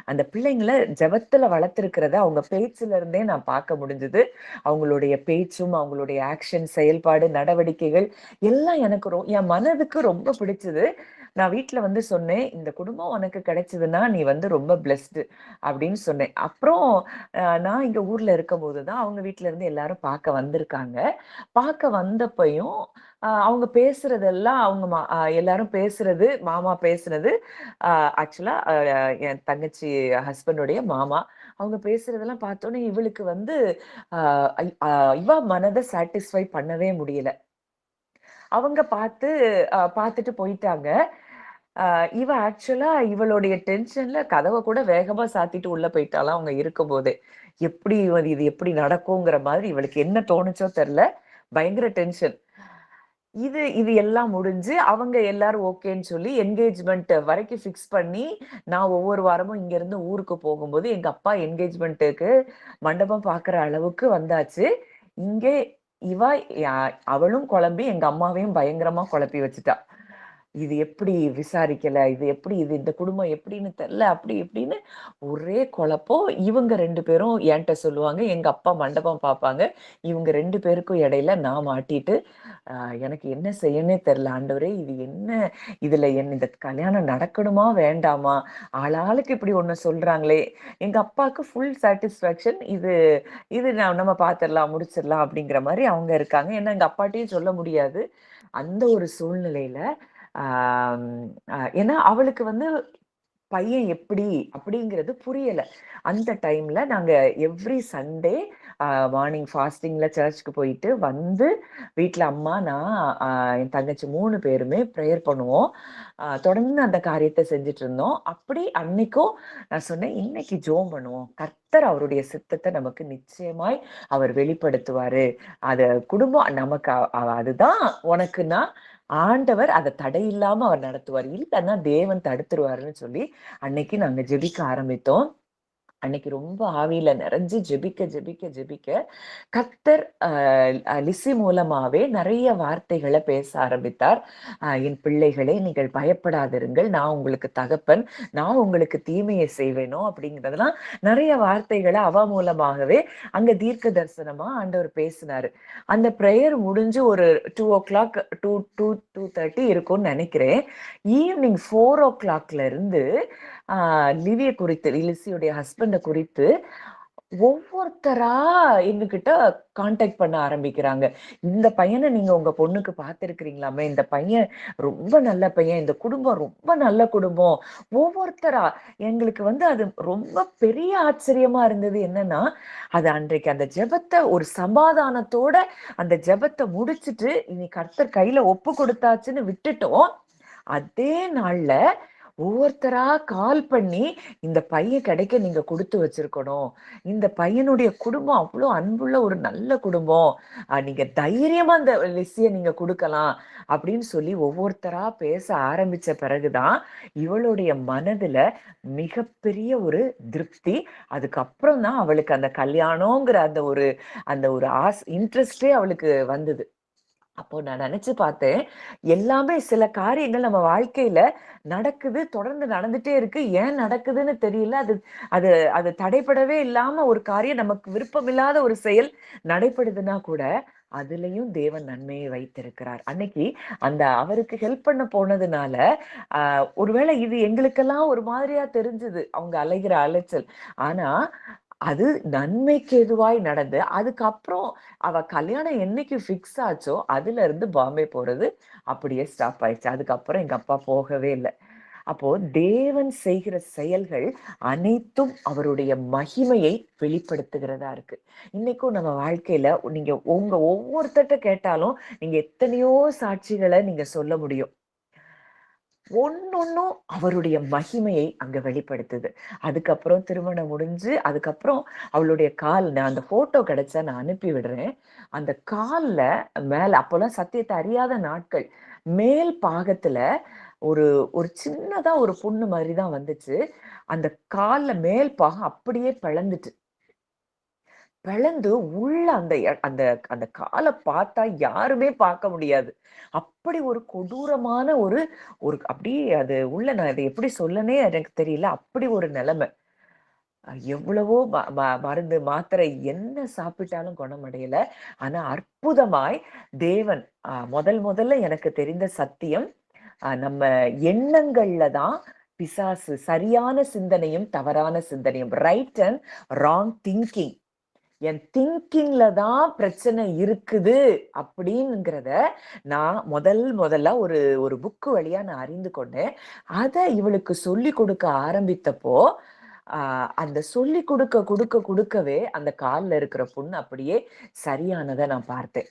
அந்த பிள்ளைங்களை ஜெபத்துல வளர்த்திருக்கிறத அவங்க பேச்சுல இருந்தே நான் பார்க்க முடிஞ்சது. அவங்களுடைய பேச்சும் அவங்களுடைய ஆக்ஷன், செயல்பாடு, நடவடிக்கைகள் எல்லாம் எனக்கு என் மனதுக்கு ரொம்ப பிடிச்சது. நான் வீட்ல வந்து சொன்னேன், இந்த குடும்பம் உனக்கு கிடைச்சதுன்னா நீ வந்து ரொம்ப பிளெஸ்டு அப்படின்னு சொன்னேன். அப்புறம் நான் இங்க ஊர்ல இருக்கும்போது தான் அவங்க வீட்ல இருந்து எல்லாரும் பார்க்க வந்திருக்காங்க. பார்க்க வந்தப்பயும் அவங்க பேசுறதெல்லாம் அவங்க எல்லாரும் பேசுறது, மாமா பேசுனது ஆக்சுவலா என் தங்கச்சி ஹஸ்பண்டுடைய மாமா. அவங்க பேசுறதெல்லாம் பார்த்தோன்னே இவளுக்கு வந்து இவ மனத சாட்டிஸ்ஃபை பண்ணவே முடியல. அவங்க பார்த்துட்டு போயிட்டாங்க. இவ ஆக்சுவலா இவளுடைய டென்ஷன்ல கதவ கூட வேகமா சாத்திட்டு உள்ள போயிட்டாளாம் அவங்க இருக்கும்போதே. எப்படி இது எப்படி நடக்குங்கிற மாதிரி இவளுக்கு என்ன தோணுச்சோ தெரியல. பயங்கர டென்ஷன். இது எல்லாம் முடிஞ்சு அவங்க எல்லாரும் ஓகேன்னு சொல்லி என்கேஜ்மெண்ட் வரைக்கும் ஃபிக்ஸ் பண்ணி, நான் ஒவ்வொரு வாரமும் இங்கருந்து ஊருக்கு போகும்போது, எங்க அப்பா என்கேஜ்மெண்ட்டுக்கு மண்டபம் பார்க்குற அளவுக்கு வந்தாச்சு. இங்கே இவ யா அவளும் குழம்பி, எங்க அம்மாவையும் பயங்கரமா குழப்பி வச்சுட்டா. இது எப்படி விசாரிக்கல, இது இந்த குடும்பம் எப்படின்னு தெரியல, அப்படி இப்படின்னு ஒரே குழப்பம். இவங்க 2 பேரும் என்ட்ட சொல்லுவாங்க. எங்க அப்பா மண்டபம் பார்ப்பாங்க. இவங்க 2 பேருக்கும் இடையில நான் மாட்டிட்டு, அ எனக்கு என்ன செய்யன்னே தெரியல. ஆண்டவரே இது என்ன? இதுல இந்த கல்யாணம் நடக்கணுமா? வேண்டாமா? ஆளாளுக்கு இப்படி ஒண்ணு சொல்றாங்களே! எங்க அப்பாவுக்கு ஃபுல் சாட்டிஸ்ஃபேக்ஷன். இது இது நம்ம பார்த்துரலாம், முடிச்சிடலாம் அப்படிங்கிற மாரி அவங்க இருக்காங்க. ஏன்னா எங்க அப்பாட்டயும் சொல்ல முடியாது. அந்த ஒரு சூழ்நிலையில ஆம், ஏன்னா அவளுக்கு வந்து பையன் எப்படி அப்படிங்கிறது புரியல. அந்த டைம்ல நாங்க எவ்ரி சண்டே மார்னிங் ஃபாஸ்டிங்ல சர்ச்சுக்கு போயிட்டு வந்து வீட்ல அம்மா, நான், என் தங்கச்சி 3 பேருமே ப்ரேயர் பண்ணுவோம். தொடர்ந்து அந்த காரியத்த செஞ்சுட்டு இருந்தோம். அப்படி அன்னைக்கும் நான் சொன்னேன், "இன்னைக்கு ஜெபம் பண்ணுவோம். கர்த்தர் அவருடைய சித்தத்த நமக்கு நிச்சயமாய் அவர் வெளிப்படுத்துவாரு. அத குடும்பம் நமக்கு அதுதான் உனக்குன்னா, ஆண்டவர் அத தடையில்லாம அவர் நடத்துவார். இல்லன்னா தேவன் தடுத்துருவாருன்னு" சொல்லி அன்னைக்கு நாங்க ஜெபிக்க ஆரம்பித்தோம். அன்னைக்கு ரொம்ப ஆவியில நிறைஞ்சு ஜெபிக்க கர்த்தர் லிஸி மூலமாவே நிறைய வார்த்தைகள பேச ஆரம்பித்தார். என் பிள்ளைகளே நீங்கள் பயப்படாதிருங்கள். நான் உங்களுக்கு தகப்பன். நான் உங்களுக்கு தீமையை செய்வேனோ அப்படிங்கிறதெல்லாம் நிறைய வார்த்தைகள அவ மூலமாகவே அங்க தீர்க்க தரிசனமா ஆண்டவர் பேசினாரு. அந்த பிரேயர் முடிஞ்சு ஒரு 2:00 2:30 இருக்கும்னு நினைக்கிறேன். ஈவினிங் 4:00 இருந்து லிசியுடைய ஹஸ்பண்ட குறித்து ஒவ்வொருத்தரா எங்ககிட்ட கான்டாக்ட் பண்ண ஆரம்பிக்கிறாங்க. இந்த பையனை நீங்க உங்க பொண்ணுக்கு பார்த்திருக்கிறீங்களாமே, இந்த பையன் ரொம்ப நல்ல பையன், இந்த குடும்பம் ரொம்ப நல்ல குடும்பம். ஒவ்வொருத்தரா எங்களுக்கு வந்து அது ரொம்ப பெரிய ஆச்சரியமா இருந்தது. என்னன்னா, அது அன்றைக்கு அந்த ஜெபத்த ஒரு சமாதானத்தோட அந்த ஜெபத்த முடிச்சுட்டு, இனி கர்த்தர் கையில ஒப்பு கொடுத்தாச்சுன்னு விட்டுட்டோம். அதே நாள்ல ஒவ்வொருத்தரா கால் பண்ணி, இந்த பையன் கிடைக்க நீங்க குடுத்து வச்சிருக்கணும். இந்த பையனுடைய குடும்பம் அவ்ளோ அன்புள்ள ஒரு நல்ல குடும்பம். நீங்க தைரியமா இந்த லிஸ்டிய நீங்க குடுக்கலாம். அப்படின்னு சொல்லி ஒவ்வொருத்தரா பேச ஆரம்பிச்ச பிறகுதான், இவளுடைய மனதுல மிகப்பெரிய ஒரு திருப்தி. அதுக்கப்புறம் தான் அவளுக்கு அந்த கல்யாணங்கிற அந்த ஒரு இன்ட்ரெஸ்ட்டே அவளுக்கு வந்தது. அப்போ நான் நினைச்சு பார்த்தேன், எல்லாமே சில காரியங்கள் நம்ம வாழ்க்கையில நடக்குது, தொடர்ந்து நடந்துட்டே இருக்கு. ஏன் நடக்குதுன்னு தெரியல. அது அது அது தடைபடவே இல்லாம ஒரு காரியம் நமக்கு விருப்பமில்லாத ஒரு செயல் நடைபெறுதுன்னா கூட, அதுலயும் தேவன் நன்மையை வைத்திருக்கிறார். அன்னைக்கு அந்த அவருக்கு ஹெல்ப் பண்ண போனதுனால, ஒருவேளை இது எங்களுக்கெல்லாம் ஒரு மாதிரியா தெரிஞ்சது. அவங்க அலைகிற அலைச்சல். ஆனா, அது நன்மைக்கு எதுவாய் நடந்து, அதுக்கப்புறம் அவ கல்யாணம் என்னைக்கு ஃபிக்ஸ் ஆச்சோ, அதுல இருந்து பாம்பே போறது அப்படியே ஸ்டாப் ஆயிடுச்சு. அதுக்கப்புறம் எங்க அப்பா போகவே இல்ல. அப்போ தேவன் செய்கிற செயல்கள் அனைத்தும் அவருடைய மகிமையை வெளிப்படுத்துகிறதா இருக்கு. இன்னைக்கும் நம்ம வாழ்க்கையில நீங்க உங்க ஒவ்வொருத்தர்ட்ட கேட்டாலும், நீங்க எத்தனையோ சாட்சிகள நீங்க சொல்ல முடியும். ஒன்னொன்னும் அவருடைய மகிமையை அங்க வெளிப்படுத்துது. அதுக்கப்புறம் திருமணம் முடிஞ்சு, அதுக்கப்புறம் அவளுடைய கால், நான் அந்த போட்டோ கிடைச்சா நான் அனுப்பி விடுறேன். அந்த கால்ல மேல அப்போலாம் சத்தியத்தை அறியாத நாட்கள். மேல் பாகத்துல ஒரு ஒரு சின்னதா ஒரு புண்ணு மாதிரி தான் வந்துச்சு. அந்த கால்ல மேல் பாகம் அப்படியே பிளந்துட்டு. பிளந்து உள்ள அந்த அந்த அந்த கால பார்த்தா யாருமே பார்க்க முடியாது. அப்படி ஒரு கொடூரமான ஒரு ஒரு அப்படியே அது உள்ள, நான் அத எப்படி சொல்லனே எனக்கு தெரியல. அப்படி ஒரு நிலைமை. எவ்வளவோ மருந்து, மாத்திரை என்ன சாப்பிட்டாலும் குணமடையல. ஆனா அற்புதமாய் தேவன் முதல்ல எனக்கு தெரிந்த சத்தியம், நம்ம எண்ணங்கள்ல தான் பிசாசு சரியான சிந்தனையும், தவறான சிந்தனையும், ரைட் அண்ட் ராங் திங்கிங், என் திங்கிங்ல தான் பிரச்சனை இருக்குது அப்படிங்கிறத நான் முதல்ல ஒரு ஒரு புக்கு வழியா நான் அறிந்து கொண்டேன். அத இவளுக்கு சொல்லி கொடுக்க ஆரம்பித்தப்போ, அந்த சொல்லி கொடுக்கவே அந்த கால்ல இருக்கிற புண்ணு அப்படியே சரியானதை நான் பார்த்தேன்.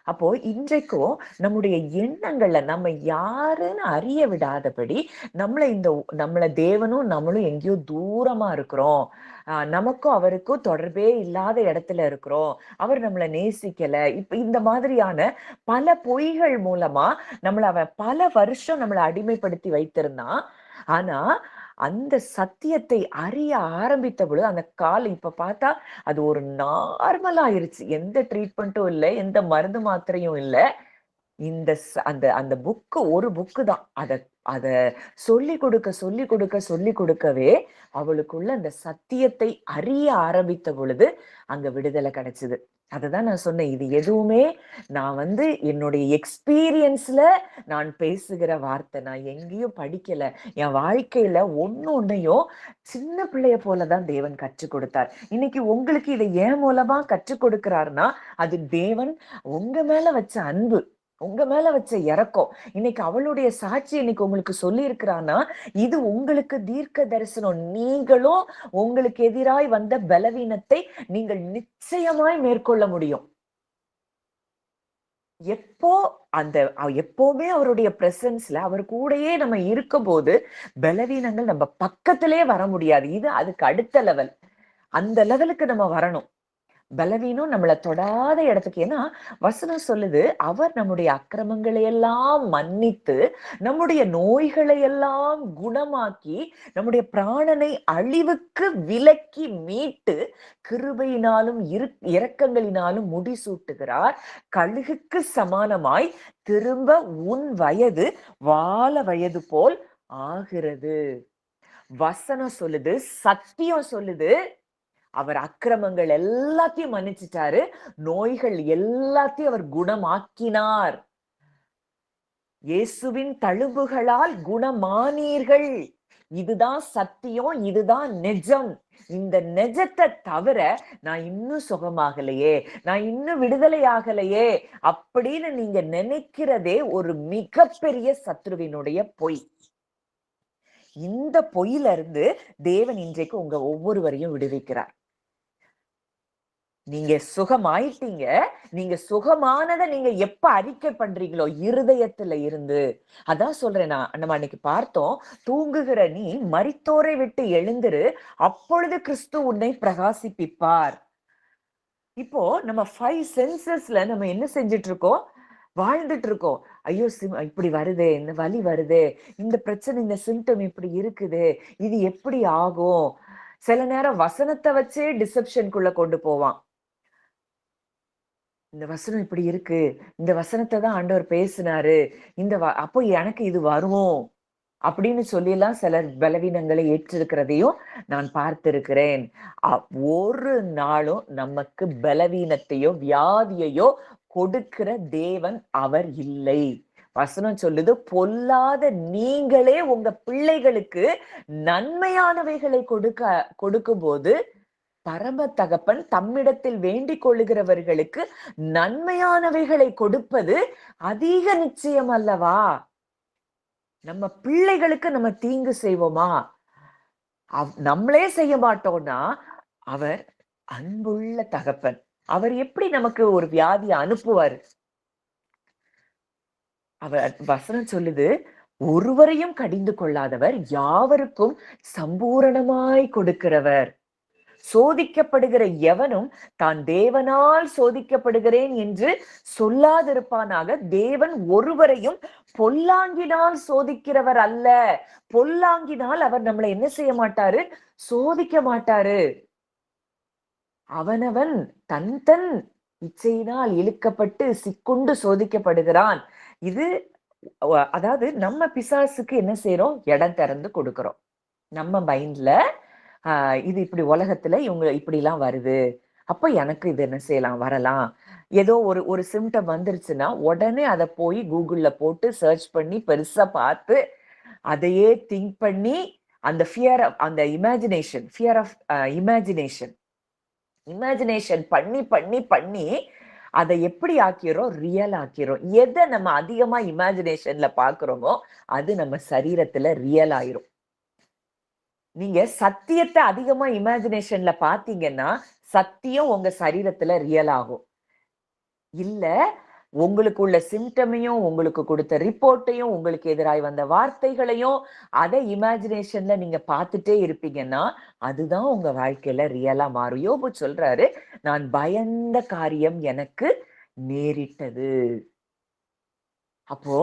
அப்போ இன்றைக்கும் நம்முடைய எண்ணங்கள்ல நம்ம யாருன்னு அறிய விடாதபடி நம்மள தேவனும் நம்மளும் எங்கேயோ தூரமா இருக்கிறோம். நமக்கும் அவருக்கும் தொடர்பே இல்லாத இடத்துல இருக்கிறோம். அவர் நம்மள நேசிக்கல. இப்ப இந்த மாதிரியான பல பொய்கள் மூலமா அவன் பல வருஷம் நம்மள அடிமைப்படுத்தி வைத்திருந்தான். ஆனா அந்த சத்தியத்தை அறிய ஆரம்பித்த பொழுது அந்த கால் இப்ப பார்த்தா அது ஒரு நார்மல் ஆயிருச்சு. எந்த ட்ரீட்மெண்ட்டும் இல்ல, எந்த மருந்து மாத்திரையும் இல்ல. இந்த அந்த அந்த ஒரு புக்கு தான். அத சொல்லிக் கொடுக்கவே அவளுக்குள்ள அந்த சத்தியத்தை அறிய ஆரம்பித்த பொழுது அங்க விடுதலை கிடைச்சது. அததான் நான் சொன்னேன். இது எதுவுமே நான் என்னுடைய எக்ஸ்பீரியன்ஸ்ல நான் பேசுகிற வார்த்தை. நான் எங்கேயும் படிக்கல. என் வாழ்க்கையில ஒண்ணையும் சின்ன பிள்ளைய போலதான் தேவன் கற்றுக் கொடுத்தார். இன்னைக்கு உங்களுக்கு இதை ஏன் மூலமா கற்றுக் கொடுக்கிறாருன்னா, அது தேவன் உங்க மேல வச்ச அன்பு, உங்க மேல வச்ச இரக்கம். இன்னைக்கு அவளுடைய சாட்சி இன்னைக்கு உங்களுக்கு சொல்லி இருக்கிறான்னா, இது உங்களுக்கு தீர்க்க தரிசனம். நீங்களும் உங்களுக்கு எதிராய் வந்த பலவீனத்தை நீங்கள் நிச்சயமாய் மேற்கொள்ள முடியும். எப்பவுமே அவருடைய பிரசன்ஸ்ல அவர் கூடயே நம்ம இருக்கும்போது பலவீனங்கள் நம்ம பக்கத்திலே வர முடியாது. இது அதுக்கு அடுத்த லெவல். அந்த லெவலுக்கு நம்ம வரணும். பலவீனம் நம்மளை தொடாத இடத்துக்கு. ஏன்னா வசனம் சொல்லுது, அவர் நம்முடைய அக்கிரமங்களை எல்லாம் மன்னித்து, நம்முடைய நோய்களை எல்லாம் குணமாக்கி, நம்முடைய பிராணனை அழிவுக்கு விலக்கி மீட்டு, கிருபையினாலும் இரக்கங்களினாலும் முடிசூட்டுகிறார். கழுகுக்கு சமானமாய் திரும்ப உன் வயது வால வயது போல் ஆகிறது. வசனம் சொல்லுது, சத்தியம் சொல்லுது, அவர் அக்கிரமங்கள் எல்லாத்தையும் மன்னிச்சிட்டாரு. நோய்கள் எல்லாத்தையும் அவர் குணமாக்கினார். இயேசுவின் தழும்புகளால் குணமானீர்கள். இதுதான் சத்தியம், இதுதான் நெஜம். இந்த நெஜத்தை தவிர நான் இன்னும் சுகமாகலையே, நான் இன்னும் விடுதலை ஆகலையே அப்படின்னு நீங்க நினைக்கிறதே ஒரு மிகப்பெரிய சத்ருவினுடைய பொய். இந்த பொய்யில இருந்து தேவன் இன்றைக்கு உங்க ஒவ்வொருவரையும் விடுவிக்கிறார். நீங்க சுகமாயிட்டீங்க. நீங்க சுகமானதை நீங்க எப்ப அறிக்கை பண்றீங்களோ, இருதயத்துல இருந்து. அதான் சொல்றேன். நம்ம அன்னைக்கு பார்த்தோம், தூங்குகிற நீ மரித்தோரை விட்டு எழுந்திரு, அப்பொழுது கிறிஸ்து உன்னை பிரகாசிப்பிப்பார். இப்போ நம்ம 5 சென்சஸ்ல நம்ம என்ன செஞ்சிட்டு இருக்கோம்? வாழ்ந்துட்டு இருக்கோம். ஐயோ, இப்படி வருதே, இந்த வலி வருதே, இந்த பிரச்சனை, இந்த சிம்டம் இப்படி இருக்குது, இது எப்படி ஆகும்? சில நேரம் வசனத்தை வச்சே டிசெப்ஷனுக்குள்ள கொண்டு போவான். இந்த வசனம் இப்படி இருக்கு, இந்த வசனத்தை தான் ஆண்டவர் பேசினாரு, அப்போ எனக்கு இது வரும் அப்படின்னு சொல்லி சிலர் பலவீனங்களை ஏற்றிருக்கிறதையும் நான் பார்த்திருக்கிறேன். ஒரு நாளும் நமக்கு பலவீனத்தையோ வியாதியையோ கொடுக்கிற தேவன் அவர் இல்லை. வசனம் சொல்லுது, பொல்லாத நீங்களே உங்க பிள்ளைகளுக்கு நன்மையானவைகளை கொடுக்கும் போது பரம தகப்பன் தம்மிடத்தில் வேண்டிக் கொள்ளுகிறவர்களுக்கு நன்மையானவைகளை கொடுப்பது அதிக நிச்சயம் அல்லவா? நம்ம பிள்ளைகளுக்கு நம்ம தீங்கு செய்வோமா? நம்மளே செய்ய மாட்டோம்னா அவர் அன்புள்ள தகப்பன். அவர் எப்படி நமக்கு ஒரு வியாதியை அனுப்புவாரு? அவர் வசனம் சொல்லுது, ஒருவரையும் கடிந்து கொள்ளாதவர், யாவருக்கும் சம்பூரணமாய் கொடுக்கிறவர். சோதிக்கப்படுகிற எவனும் தான் தேவனால் சோதிக்கப்படுகிறேன் என்று சொல்லாதிருப்பானாக. தேவன் ஒருவரையும் பொல்லாங்கினால் சோதிக்கிறவர் அல்ல. பொல்லாங்கினால் அவர் நம்மளை என்ன செய்ய மாட்டாரு? சோதிக்க மாட்டாரு. அவனவன் தன் தன் இச்சையினால் இழுக்கப்பட்டு சிக்குண்டு சோதிக்கப்படுகிறான். இது அதாவது நம்ம பிசாசுக்கு என்ன செய்யறோம்? இடம் திறந்து கொடுக்கிறோம். நம்ம மைண்ட்ல இது இப்படி உலகத்துல இவங்க இப்படி எல்லாம் வருது, அப்ப எனக்கு இது என்ன செய்யலாம், வரலாம். ஏதோ ஒரு சிம்டம் வந்துருச்சுன்னா உடனே அதை போய் கூகுள்ல போட்டு சர்ச் பண்ணி பெருசா பார்த்து அதையே திங்க் பண்ணி அந்த ஃபியர், அந்த இமேஜினேஷன், ஃபியர் ஆஃப் இமேஜினேஷன் பண்ணி பண்ணி பண்ணி அதை எப்படி ஆக்கிறோம்? ரியல் ஆக்கிறோம். எதை நம்ம அதிகமா இமேஜினேஷன்ல பாக்குறோமோ அது நம்ம சரீரத்துல ரியல் ஆயிரும். நீங்க சத்தியத்தை அதிகமா இமேஜினேஷன்ல பாத்தீங்கன்னா சத்தியம் உங்க சரீரத்துல ரியல் ஆகும். இல்ல உங்களுக்கு உள்ள சிம்டமையும், உங்களுக்கு கொடுத்த ரிப்போர்ட்டையும், உங்களுக்கு எதிராய் வந்த வார்த்தைகளையும் அதை இமேஜினேஷன்ல நீங்க பார்த்துட்டே இருப்பீங்கன்னா அதுதான் உங்க வாழ்க்கையில ரியலா மாறும். யோபு சொல்றாரு, நான் பயந்த காரியம் எனக்கு நேரிட்டது. அப்போ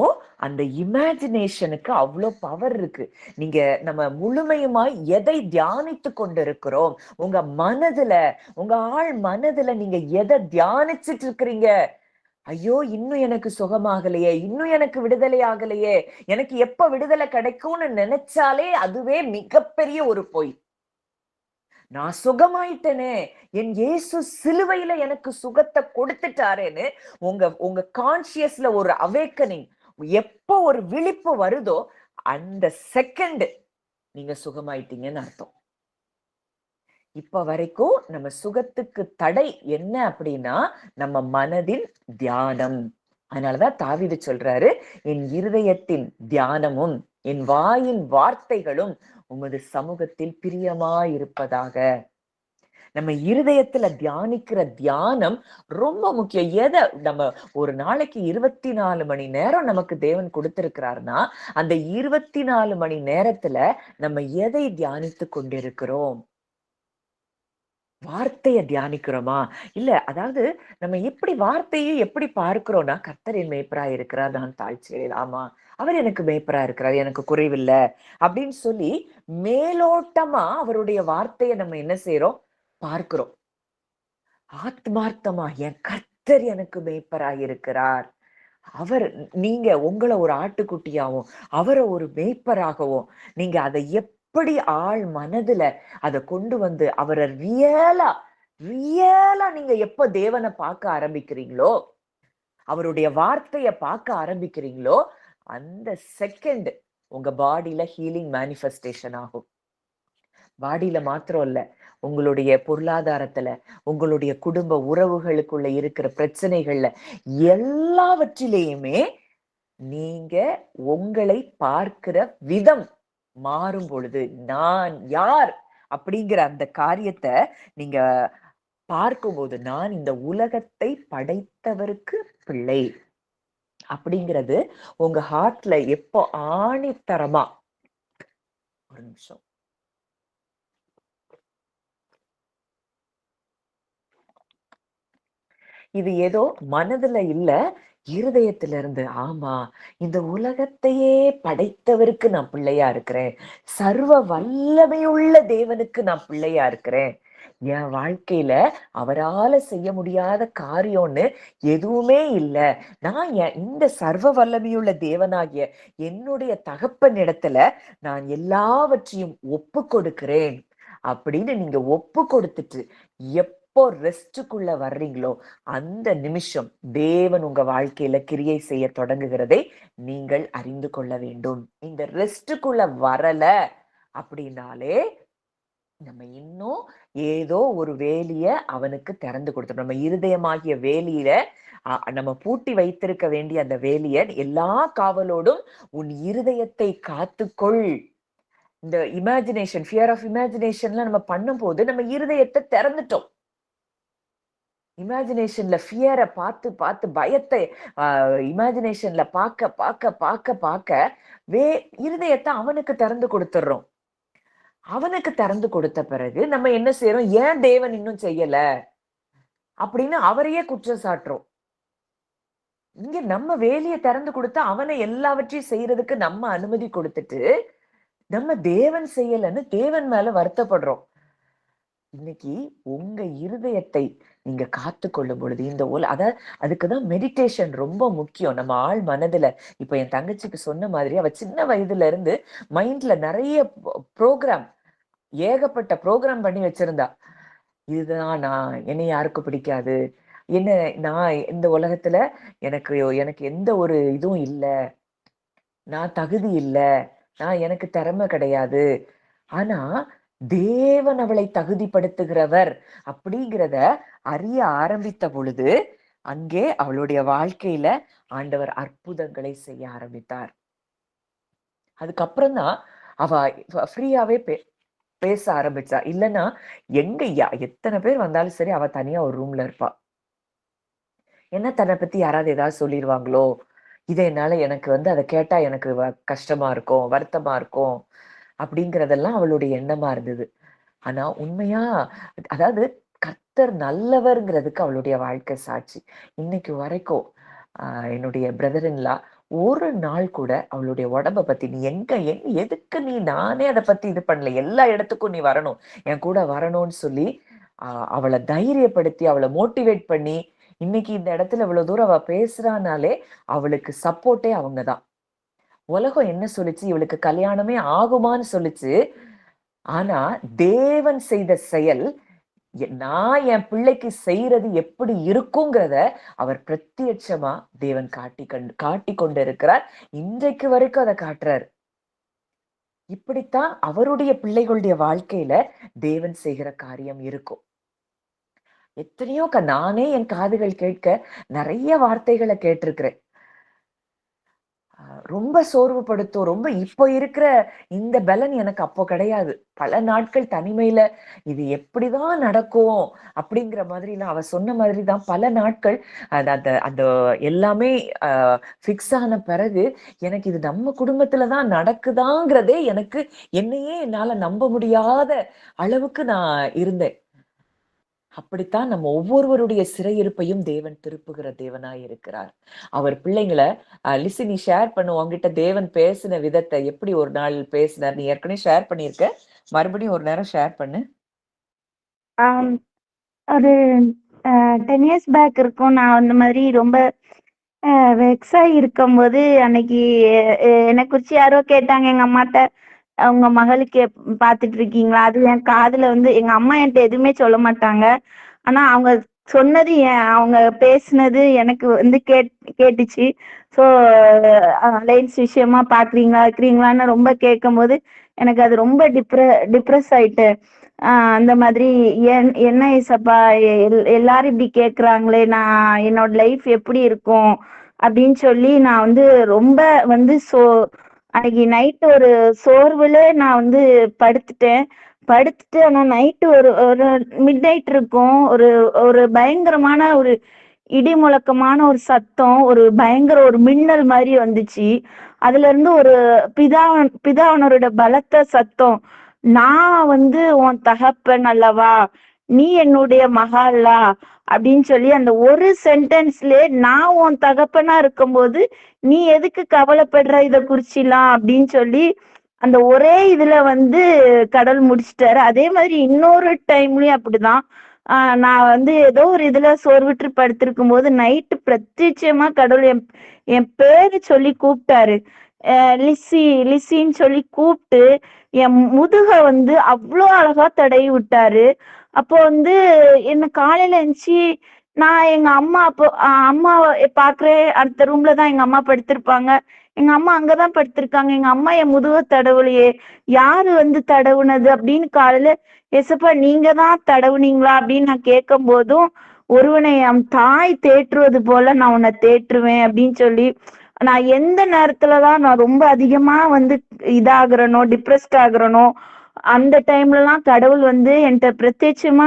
அந்த இமேஜினேஷனுக்கு அவ்வளோ பவர் இருக்கு. நீங்க நம்ம முழுமையுமாய் எதை தியானித்து கொண்டிருக்கிறோம், உங்க மனதுல, உங்க ஆழ் மனதுல நீங்க எதை தியானிச்சுட்டு இருக்கிறீங்க? ஐயோ, இன்னும் எனக்கு சுகமாகலையே, இன்னும் எனக்கு விடுதலை ஆகலையே, எனக்கு எப்ப விடுதலை கிடைக்கும்னு நினைச்சாலே அதுவே மிகப்பெரிய ஒரு பொய். நான் சுகமாயிட்டேனே, என் இயேசு சிலுவையில எனக்கு சுகத்தை கொடுத்துட்டாரேன்னு உங்க கான்சியஸ்ல ஒரு அவேக்கனிங், எப்போ ஒரு விழிப்பு வருதோ அந்த செகண்ட் நீங்க சுகமாயிட்டீங்கன்னு அர்த்தம். இப்ப வரைக்கும் நம்ம சுகத்துக்கு தடை என்ன அப்படின்னா நம்ம மனதின் தியானம். அதனாலதான் தாவீது சொல்றாரு, என் இருதயத்தின் தியானமும் என் வாயின் வார்த்தைகளும் உமது சமூகத்தில் பிரியமாயிருப்பதாக. நம்ம இருதயத்துல தியானிக்கிற தியானம் ரொம்ப முக்கியம். எதை நம்ம ஒரு நாளைக்கு 24 மணி நேரம் நமக்கு தேவன் கொடுத்திருக்கிறாருன்னா அந்த 24 மணி நேரத்துல நம்ம எதை தியானித்து கொண்டிருக்கிறோம்? வார்த்தையை தியானிக்கிறோமா? இல்ல, அதாவது நம்ம எப்படி வார்த்தையை எப்படி பார்க்கிறோம்னா, கர்த்தர் என் மேய்ப்பராய் இருக்கிறார், நான் தாழ்ச்சியடையேன். ஆமா, அவர் எனக்கு மேய்ப்பரா இருக்கிறார், எனக்கு குறைவில்லை அப்படின்னு சொல்லி மேலோட்டமா அவருடைய வார்த்தையை நம்ம என்ன செய்யறோம்? பார்க்கிறோம். ஆத்மார்த்தமா என் கர்த்தர் எனக்கு மேய்ப்பராய் இருக்கிறார், அவர், நீங்க உங்களை ஒரு ஆட்டுக்குட்டியாவும் அவரை ஒரு மேய்ப்பராகவும் நீங்க அதை எப்படி ஆள் மனதுல அதை கொண்டு வந்து அவரை ரியலா ரியலா நீங்க எப்ப தேவனை பார்க்க ஆரம்பிக்கிறீங்களோ, அவருடைய வார்த்தைய பார்க்க ஆரம்பிக்கிறீங்களோ, அந்த செகண்ட் உங்க பாடியில ஹீலிங் மேனிஃபெஸ்டேஷன் ஆகும். பாடியில மாத்திரம் இல்ல, உங்களுடைய பொருளாதாரத்துல, உங்களுடைய குடும்ப உறவுகளுக்குள்ள இருக்கிற பிரச்சனைகள்ல எல்லாவற்றிலேயுமே நீங்க உங்களை பார்க்கிற விதம் மாறும் பொழுது, நான் யார் அப்படிங்கிற அந்த காரியத்தை நீங்க பார்க்கும்போது, நான் இந்த உலகத்தை படைத்தவருக்கு பிள்ளை அப்படிங்கிறது உங்க ஹார்ட்ல எப்போ ஆணித்தரமா, ஒரு நிமிஷம், இது ஏதோ மனதுல இல்ல, இருதயத்துல இருந்து, ஆமா, இந்த உலகத்தையே படைத்தவருக்கு நான் பிள்ளையா இருக்கிறேன், சர்வ வல்லமையுள்ள தேவனுக்கு நான் பிள்ளையா இருக்கிறேன், என் வாழ்க்கையில அவரால செய்ய முடியாத காரியம்னு எதுவுமே இல்லை, நான் இந்த சர்வ வல்லமையுள்ள தேவனாகிய என்னுடைய தகப்பனிடத்துல நான் எல்லாவற்றையும் ஒப்பு கொடுக்கிறேன் அப்படின்னு நீங்க ஒப்பு கொடுத்துட்டு எப்போ ரெஸ்டுக்குள்ள வர்றீங்களோ அந்த நிமிஷம் தேவன் உங்க வாழ்க்கையில கிரியை செய்ய தொடங்குகிறதை நீங்கள் அறிந்து கொள்ள வேண்டும். இந்த ரெஸ்டுக்குள்ள வரல அப்படின்னாலே நம்ம இன்னும் ஏதோ ஒரு வேலிய அவனுக்கு திறந்து கொடுத்தோம். நம்ம இருதயமாகிய வேலியில நம்ம பூட்டி வைத்திருக்க வேண்டிய அந்த வேலிய எல்லா காவலோடும் உன் இருதயத்தை காத்துக்கொள். இந்த இமேஜினேஷன், ஃபியர் ஆஃப் இமேஜினேஷன்ல நம்ம பண்ணும்போது நம்ம இருதயத்தை திறந்துட்டோம். இமேஜினேஷன்ல ஃபியரை பார்த்து பார்த்து பயத்தை இமேஜினேஷன்ல பார்க்க பார்க்க பார்க்க பார்க்க இருதயத்தை அவனுக்கு திறந்து கொடுத்துடுறோம். அவனுக்கு திறந்து கொடுத்த பிறகு நம்ம என்ன செய்யறோம்? ஏன் தேவன் இன்னும் செய்யல அப்படின்னு அவரையே குற்றம் சாட்டுறோம். இங்க நம்ம வேலையை திறந்து கொடுத்து அவனை எல்லாவற்றையும் செய்யறதுக்கு நம்ம அனுமதி கொடுத்துட்டு நம்ம தேவன் செய்யலன்னு தேவன் மேல வருத்தப்படுறோம். இன்னைக்கு உங்க இருதயத்தை நீங்க காத்து கொள்ளும் பொழுது இந்த அதுக்குதான் மெடிடேஷன் ரொம்ப முக்கியம் நம்ம ஆள் மனதுல. இப்ப என் தங்கச்சிக்கு சொன்ன மாதிரி அவ சின்ன வயதுல இருந்து மைண்ட்ல நிறைய ப்ரோக்ராம், ஏகப்பட்ட ப்ரோக்ராம் பண்ணி வச்சிருந்தா. இதுதான் நான், என்னை யாருக்கும் பிடிக்காது, என்ன நான் இந்த உலகத்துல எனக்கு எனக்கு எந்த ஒரு இதுவும் இல்லை, நான் தகுதி இல்லை, நான் எனக்கு திறமை கிடையாது. ஆனா தேவன் அவளை தகுதிப்படுத்துகிறவர் அப்படிங்கிறத அறிய ஆரம்பித்த பொழுது அங்கே அவளுடைய வாழ்க்கையில ஆண்டவர் அற்புதங்களை செய்ய ஆரம்பித்தார். அதுக்கப்புறம் தான் அவ ஃப்ரீயாவே பேச ஆரம்பிச்சா. இல்லைன்னா எங்க எத்தனை பேர் வந்தாலும் சரி அவ தனியா ஒரு ரூம்ல இருப்பா. என்ன தன்னை பத்தி யாராவது ஏதாவது சொல்லிடுவாங்களோ, இதனால எனக்கு அதை கேட்டா எனக்கு கஷ்டமா இருக்கும், வருத்தமா இருக்கும் அப்படிங்கிறதெல்லாம் அவளுடைய எண்ணமா இருந்தது. ஆனா உண்மையா அதாவது கர்த்தர் நல்லவர்ங்கிறதுக்கு அவளுடைய வாழ்க்கை சாட்சி. இன்னைக்கு வரைக்கும் என்னுடைய பிரதர்-இன்-லா ஒரு நாள் கூட அவளுடைய உடம்ப பத்தி நீ எதுக்கு நானே அதை பத்தி இது பண்ணல, எல்லா இடத்துக்கும் நீ வரணும், என் கூட வரணும்னு சொல்லி அவளை தைரியப்படுத்தி அவளை மோட்டிவேட் பண்ணி இன்னைக்கு இந்த இடத்துல இவ்வளவு தூரம் அவ பேசுறானாலே அவளுக்கு சப்போர்ட்டே அவங்கதான். உலகம் என்ன சொல்லிச்சு? இவளுக்கு கல்யாணமே ஆகுமான்னு சொல்லிச்சு. ஆனா தேவன் செய்த செயல், நான் என் பிள்ளைக்கு செய்யறது எப்படி இருக்குங்கிறத அவர் பிரத்யட்சமா தேவன் காட்டி கொண்டு இருக்கிறார். இன்றைக்கு வரைக்கும் அதை காட்டுறார். இப்படித்தான் அவருடைய பிள்ளைகளுடைய வாழ்க்கையில தேவன் செய்கிற காரியம் இருக்கும். எத்தனையோ நானே என் காதுகள் கேட்க நிறைய வார்த்தைகளை கேட்டிருக்கிறேன். ரொம்ப சோர்வுபடுத்தும். ரொம்ப இப்போ இருக்கிற இந்த பலன் எனக்கு அப்போ கிடையாது. பல நாட்கள் தனிமையில இது எப்படிதான் நடக்கும் அப்படிங்கிற மாதிரி எல்லாம் அவ சொன்ன மாதிரிதான் பல நாட்கள் அந்த அந்த எல்லாமே ஃபிக்ஸ் ஆன பிறகு எனக்கு இது நம்ம குடும்பத்துலதான் நடக்குதாங்கிறதே எனக்கு என்னையே என்னால நம்ப முடியாத அளவுக்கு நான் இருந்தேன். அப்படித்தான் நம்ம ஒவ்வொருவருடைய சிறையிருப்பையும் தேவன் திருப்புகிற தேவனாய் இருக்கிறார். அவர் பிள்ளைங்களை லிசி, நீ ஷேர் பண்ணு, உங்ககிட்ட தேவன் பேசின விதத்தை, எப்படி ஒரு நாள் பேசினார். நீ ஏற்கனவே ஷேர் பண்ணிருக்க, மறுபடியும் ஒரு நேரம் ஷேர் பண்ணு. ஒரு 10 years பேக் இருக்கும். நான் அந்த மாதிரி ரொம்ப வெக்ஸா இருக்கும்போது அன்னைக்கு என்னை குறிச்சு யாரோ கேட்டாங்க எங்க அம்மாட்ட, அவங்க மகளுக்கு பாத்துட்டு இருக்கீங்களா? அது என் காதுல எங்க அம்மா என்கிட்ட எதுவுமே சொல்ல மாட்டாங்க. ஆனா அவங்க சொன்னது அவங்க பேசுனது எனக்கு கேட்டுச்சு. ஸோ அலைன்ஸ் விஷயமா பாக்குறீங்களா இருக்கிறீங்களான்னு ரொம்ப கேட்கும் போது எனக்கு அது ரொம்ப டிப்ரெஸ் ஆயிட்டு. அந்த மாதிரி என்ன ஏசப்பா எல்லாரும் இப்படி கேக்குறாங்களே, நான் என்னோட லைஃப் எப்படி இருக்கும் அப்படின்னு சொல்லி நான் ரொம்ப அன்னைக்கு நைட்டு ஒரு சோர்வுல நான் படுத்துட்டு ஆனா நைட்டு ஒரு ஒரு மிட் நைட் இருக்கும். ஒரு ஒரு பயங்கரமான ஒரு இடி முழக்கமான ஒரு சத்தம், ஒரு பயங்கர ஒரு மின்னல் மாதிரி வந்துச்சு. அதுல இருந்து ஒரு பிதாவனரோட பலத்த சத்தம், நான் உன் தகப்பன் அல்லவா, நீ என்னுடைய மகளா அப்படின்னு சொல்லி அந்த ஒரு சென்டென்ஸ்லயே, நான் உன் தகப்பனா இருக்கும்போது நீ எதுக்கு கவலைப்படுற இத குறிச்சிலாம் அப்படின்னு சொல்லி அந்த ஒரே இதுல கடவுள் முடிச்சிட்டாரு. அதே மாதிரி இன்னொரு டைம்லயும் அப்படிதான். நான் ஏதோ ஒரு இதுல சோர்வுற்று படுத்திருக்கும் போது நைட்டு பிரத்யட்சமா கடவுள் என் பேரு சொல்லி கூப்பிட்டாரு. லிசி லிசின்னு சொல்லி கூப்பிட்டு என் முதுக அவ்வளோ அழகா தடவி விட்டாரு. அப்போ என்ன காலையில இருந்துச்சு, நான் எங்க அம்மா அப்போ அம்மாவை பாக்குறேன். அடுத்த ரூம்ல தான் எங்க அம்மா படுத்திருப்பாங்க. எங்க அம்மா அங்கதான் படுத்திருக்காங்க. எங்க அம்மா என் முதுக தடவுலையே, யாரு தடவுனது அப்படின்னு காலையில, எசப்பா நீங்க தான் தடவுனீங்களா அப்படின்னு நான் கேட்கும் போதும், ஒருவனை என் தாய் தேற்றுவது போல நான் உன்னை தேற்றுவேன் அப்படின்னு சொல்லி, நான் எந்த நேரத்துலதான் நான் ரொம்ப அதிகமா இதாகிறனோ, டிப்ரெஸ்ட் ஆகுறனோ, அந்த டைம்ல எல்லாம் கடவுள் என்கிட்ட பிரத்யட்சமா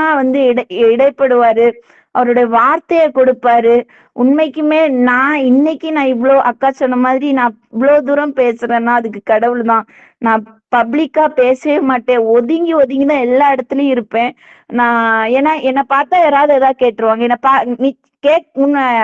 இடைப்படுவாரு. அவருடைய வார்த்தைய கொடுப்பாரு. உண்மைக்குமே நான் இன்னைக்கு இவ்ளோ அக்கா சொன்ன மாதிரி நான் இவ்ளோ தூரம் பேசுறேன்னா அதுக்கு கடவுள் தான். நான் பப்ளிக்கா பேசவே மாட்டேன். ஒதுங்கி ஒதுங்கி தான் எல்லா இடத்துலயும் இருப்பேன். ஏன்னா என்ன பார்த்தா யாராவது ஏதாவது கேட்டுருவாங்க. நீ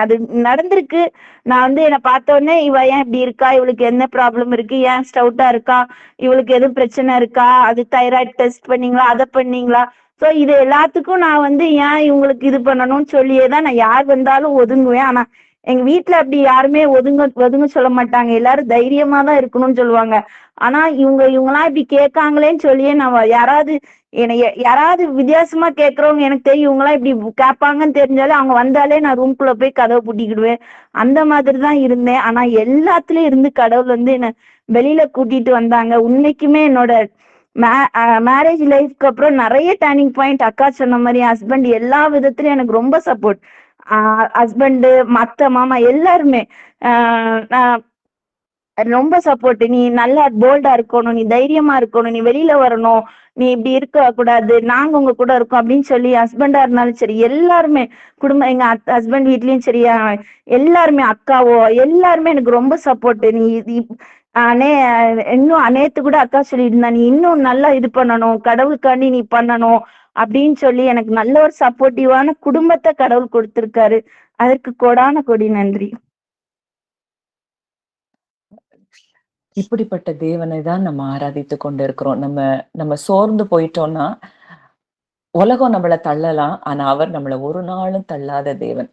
அது நடந்திருக்கு. நான் என்ன பார்த்த உடனே இவ ஏன் இப்படி இருக்கா, இவளுக்கு என்ன ப்ராப்ளம் இருக்கு, ஏன் ஸ்டவுட்டா இருக்கா, இவளுக்கு எதுவும் பிரச்சனை இருக்கா, அது தைராய்டு டெஸ்ட் பண்ணீங்களா, அதை பண்ணீங்களா. சோ இது எல்லாத்துக்கும் நான் ஏன் இவங்களுக்கு இது பண்ணணும்னு சொல்லியே தான் நான் யார் வந்தாலும் ஒதுங்குவேன். ஆனா எங்க வீட்டுல அப்படி யாருமே ஒதுங்க ஒதுங்க சொல்ல மாட்டாங்க. எல்லாரும் தைரியமா தான் இருக்கணும்னு சொல்லுவாங்க. ஆனா இவங்கெல்லாம் இப்படி கேட்காங்களேன்னு சொல்லியே நான் யாராவது வித்தியாசமா கேக்குறவங்க எனக்கு தெரியும் இவங்கெல்லாம் இப்படி கேட்பாங்கன்னு தெரிஞ்சாலே அவங்க வந்தாலே நான் ரூம்குள்ள போய் கதவை பூட்டிக்கிடுவேன். அந்த மாதிரிதான் இருந்தேன். ஆனா எல்லாத்துலயும் இருந்து கடவுள் என்ன வெளியில கூட்டிட்டு வந்தாங்க. உண்மைக்குமே என்னோட மேரேஜ் லைஃப்க்கு அப்புறம் நிறைய டர்னிங் பாயிண்ட். அக்கா சொன்ன மாதிரி ஹஸ்பண்ட் எல்லா விதத்திலயும் எனக்கு ரொம்ப சப்போர்ட். ஹஸ்பண்ட், மத்த மாமா எல்லாருமே ரொம்ப சப்போர்ட். நீ நல்லா போல்டா இருக்கணும், நீ தைரியமா இருக்கணும், நீ வெளியில வரணும், நீ இப்படி இருக்க கூடாது, நாங்க உங்க கூட இருக்கோம் அப்படின்னு சொல்லி ஹஸ்பண்டா இருந்தாலும் சரி எல்லாருமே குடும்பம், எங்க ஹஸ்பண்ட் வீட்லயும் சரி, எல்லாருமே அக்காவோ எல்லாருமே எனக்கு ரொம்ப சப்போர்ட். நீ நே இன்னும் நேத்து கூட அக்கா சொல்லிட்டு இருந்தா, நீ இன்னும் நல்லா இது பண்ணணும், கடவுளுக்காண்டி நீ பண்ணணும் அப்படின்னு சொல்லி எனக்கு நல்ல ஒரு சப்போர்ட்டிவான குடும்பத்தை கடவுள் கொடுத்திருக்காரு. அதற்கு கோடான கோடி நன்றி. இப்படிப்பட்ட தேவனை தான் நம்ம ஆராதித்து கொண்டு இருக்கிறோம். நம்ம சோர்ந்து போயிட்டோம்னா உலகம் நம்மள தள்ளலாம். ஆனா அவர் நம்மள ஒரு நாளும் தள்ளாத தேவன்.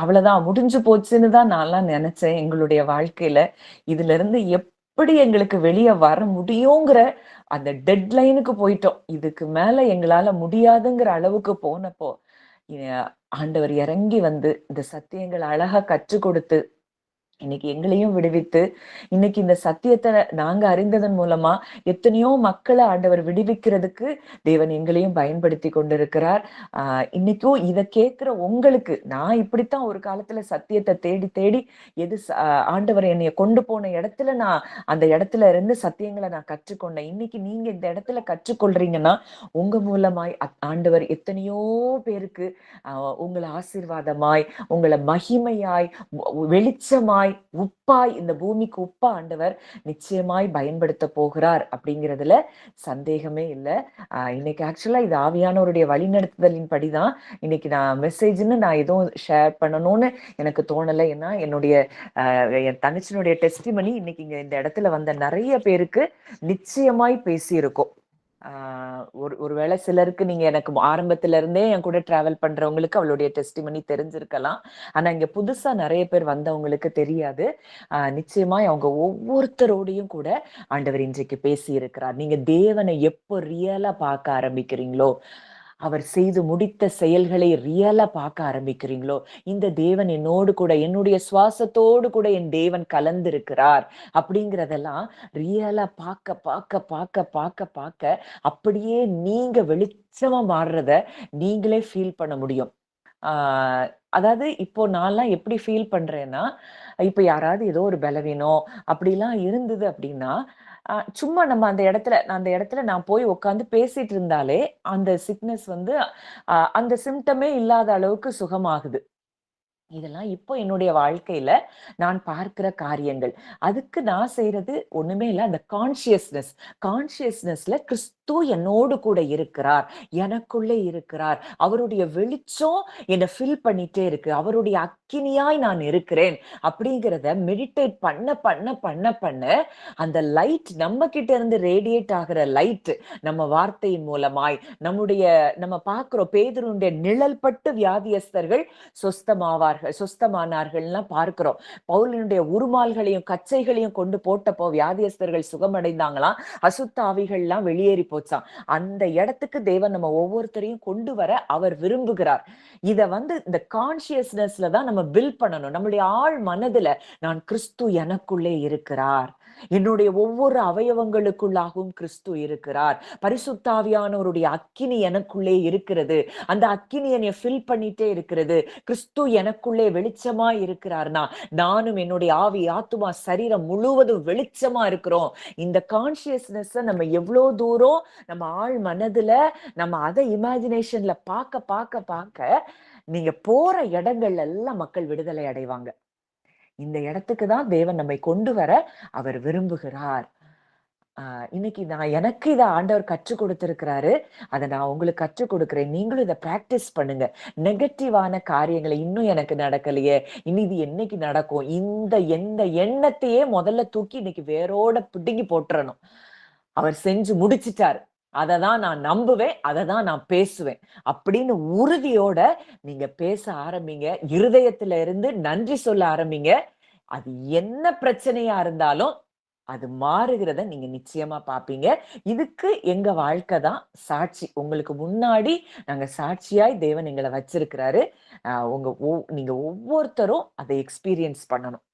அவ்வளவுதான் முடிஞ்சு போச்சுன்னு தான் நான்லாம் நினைச்சேன் எங்களுடைய வாழ்க்கையில. இதுல இருந்து எப்படி எங்களுக்கு வெளிய வர முடியுங்கிற அந்த டெட்லைனுக்கு போயிட்டோம். இதுக்கு மேல எங்களால முடியாதுங்கிற அளவுக்கு போனப்போ, ஆண்டவர் இறங்கி வந்து இந்த சத்தியங்களை அழகா கற்றுக் கொடுத்து இன்னைக்கு எங்களையும் விடுவித்து, இன்னைக்கு இந்த சத்தியத்தை நாங்க அறிந்ததன் மூலமா எத்தனையோ மக்களை ஆண்டவர் விடுவிக்கிறதுக்கு தேவன் எங்களையும் பயன்படுத்தி கொண்டிருக்கிறார். இன்னைக்கும் இதை கேட்கிற உங்களுக்கு, நான் இப்படித்தான் ஒரு காலத்துல சத்தியத்தை தேடி தேடி ஆண்டவர் என்னைய கொண்டு போன இடத்துல நான் அந்த இடத்துல இருந்து சத்தியங்களை நான் கற்றுக்கொண்டேன். இன்னைக்கு நீங்க இந்த இடத்துல கற்றுக்கொள்றீங்கன்னா உங்க மூலமாய் ஆண்டவர் எத்தனையோ பேருக்கு உங்களை ஆசீர்வாதமாய், உங்களை மகிமையாய், வெளிச்சமாய், உப்பாய், இந்த பூமிக்கு உப்பா ஆண்டவர் நிச்சயமாய் பயன்படுத்த போகிறார் அப்படிங்கிறதுல சந்தேகமே இல்லை. இன்னைக்கு ஆக்சுவலா இது ஆவியானவருடைய வழிநடத்துதலின் படிதான் இன்னைக்கு நான் மெசேஜ்ன்னு நான் எதுவும் ஷேர் பண்ணணும்னு எனக்கு தோணலை. ஏன்னா என் தங்கச்சினுடைய டெஸ்டிமனி இன்னைக்கு இங்க இந்த இடத்துல வந்த நிறைய பேருக்கு நிச்சயமாய் பேசியிருக்கோம். ஒருவேளை சிலருக்கு நீங்க எனக்கு ஆரம்பத்துல இருந்தே என் கூட டிராவல் பண்றவங்களுக்கு அவளுடைய டெஸ்டிமனி தெரிஞ்சிருக்கலாம். ஆனா இங்க புதுசா நிறைய பேர் வந்தவங்களுக்கு தெரியாது. நிச்சயமா அவங்க ஒவ்வொருத்தரோடையும் கூட ஆண்டவர் இன்றைக்கு பேசி இருக்கிறார். நீங்க தேவனை எப்போ ரியலா பார்க்க ஆரம்பிக்கிறீங்களோ, அவர் செய்து முடித்த செயல்களை ரியலா பார்க்க ஆரம்பிக்கிறீங்களோ, இந்த தேவன் என்னோடு கூட, என்னுடைய சுவாசத்தோடு கூட என் தேவன் கலந்திருக்கிறார் அப்படிங்கிறதெல்லாம் ரியலா பார்க்க பார்க்க பார்க்க பார்க்க பார்க்க அப்படியே நீங்க வெளிச்சமா மாறுறத நீங்களே ஃபீல் பண்ண முடியும். அதாவது இப்போ நான்லாம் எப்படி ஃபீல் பண்றேன்னா, இப்ப யாராவது ஏதோ ஒரு பலவீனம் அப்படிலாம் இருந்தது அப்படின்னா, சும்மா நம்ம அந்த இடத்துல நான் போய் உட்கார்ந்து பேசிட்டு இருந்தாலே அந்த சிக்னஸ் அந்த சிம்டமே இல்லாத அளவுக்கு சுகமாகுது. இதெல்லாம் இப்போ என்னுடைய வாழ்க்கையில நான் பார்க்கிற காரியங்கள். அதுக்கு நான் செய்யறது ஒண்ணுமே இல்ல. அந்த கான்சியஸ்னஸ்ல கிறிஸ்து என்னோடு கூட இருக்கிறார், எனக்குள்ளே இருக்கிறார், அவருடைய வெளிச்சம் என்னை ஃபில் பண்ணிட்டே இருக்கு, அவருடைய அக்கினியாய் நான் இருக்கிறேன் அப்படிங்கிறத மெடிடேட் பண்ண பண்ண பண்ண பண்ண அந்த லைட் நம்ம கிட்ட இருந்து ரேடியேட் ஆகிற லைட் நம்ம வார்த்தையின் மூலமாய் நம்ம பார்க்கிறோம். பேதுருடைய நிழல் பட்டு வியாதியஸ்தர்கள் சொஸ்தமானார்கள்லாம் பார்க்கிறோம். பவுலினுடைய உருமால்களையும் கச்சைகளையும் கொண்டு போட்டப்போ வியாதியஸ்தர்கள் சுகமடைந்தாங்களாம், அசுத்த ஆவிகள்லாம் வெளியேறி போச்சாம். அந்த இடத்துக்கு தேவன் நம்ம ஒவ்வொருத்தரையும் கொண்டு வர அவர் விரும்புகிறார். இத இந்த கான்சியஸ்னஸ்ல தான் நம்ம பில்ட் பண்ணணும். நம்மளுடைய ஆழ் மனதுல நான் கிறிஸ்து எனக்குள்ளே இருக்கிறார். என்னுடைய ஒவ்வொரு அவயவங்களுக்குள்ளாகவும் கிறிஸ்து இருக்கிறார். பரிசுத்தாவியானவருடைய அக்கினி எனக்குள்ளே இருக்கிறது. அந்த அக்கினி என்னைய ஃபில் பண்ணிட்டே இருக்கிறது. கிறிஸ்து எனக்குள்ளே வெளிச்சமா இருக்கிறார்னா, நானும் என்னுடைய ஆவி, ஆத்துமா, சரீரம் முழுவதும் வெளிச்சமா இருக்கிறோம். இந்த கான்சியஸ்னஸ் நம்ம எவ்வளோ தூரம் நம்ம ஆழ் மனதுல நம்ம அதை இமேஜினேஷன்ல பார்க்க பார்க்க பார்க்க நீங்க போற இடங்கள்ல எல்லாம் மக்கள் விடுதலை அடைவாங்க. இந்த இடத்துக்கு தான் தேவன் நம்மை கொண்டு வர அவர் விரும்புகிறார். இன்னைக்கு எனக்கு இத ஆண்டவர் கற்றுக் கொடுத்திருக்கிறாரு. அத நான் உங்களுக்கு கற்றுக் கொடுக்கிறேன். நீங்களும் இத பிராக்டிஸ் பண்ணுங்க. நெகட்டிவான காரியங்களை இன்னும் எனக்கு நடக்கலையே, இனி இது என்னைக்கு நடக்கும்? எந்த எண்ணத்தையே முதல்ல தூக்கி இன்னைக்கு வேரோட பிடுங்கி போட்டுறணும். அவர் செஞ்சு முடிச்சிட்டாரு. அததான் நான் நம்புவேன். அததான் நான் பேசுவேன். அப்படின்னு உறுதியோட நீங்க பேச ஆரம்பிங்க. இருதயத்துல இருந்து நன்றி சொல்ல ஆரம்பிங்க. அது என்ன பிரச்சனையா இருந்தாலும் அது மாறுகிறத நீங்க நிச்சயமா பாப்பீங்க. இதுக்கு எங்க வாழ்க்கை தான் சாட்சி. உங்களுக்கு முன்னாடி நாங்க சாட்சியாய் தேவன் எங்களை வச்சிருக்கிறாரு. நீங்க ஒவ்வொருத்தரும் அதை எக்ஸ்பீரியன்ஸ் பண்ணணும்.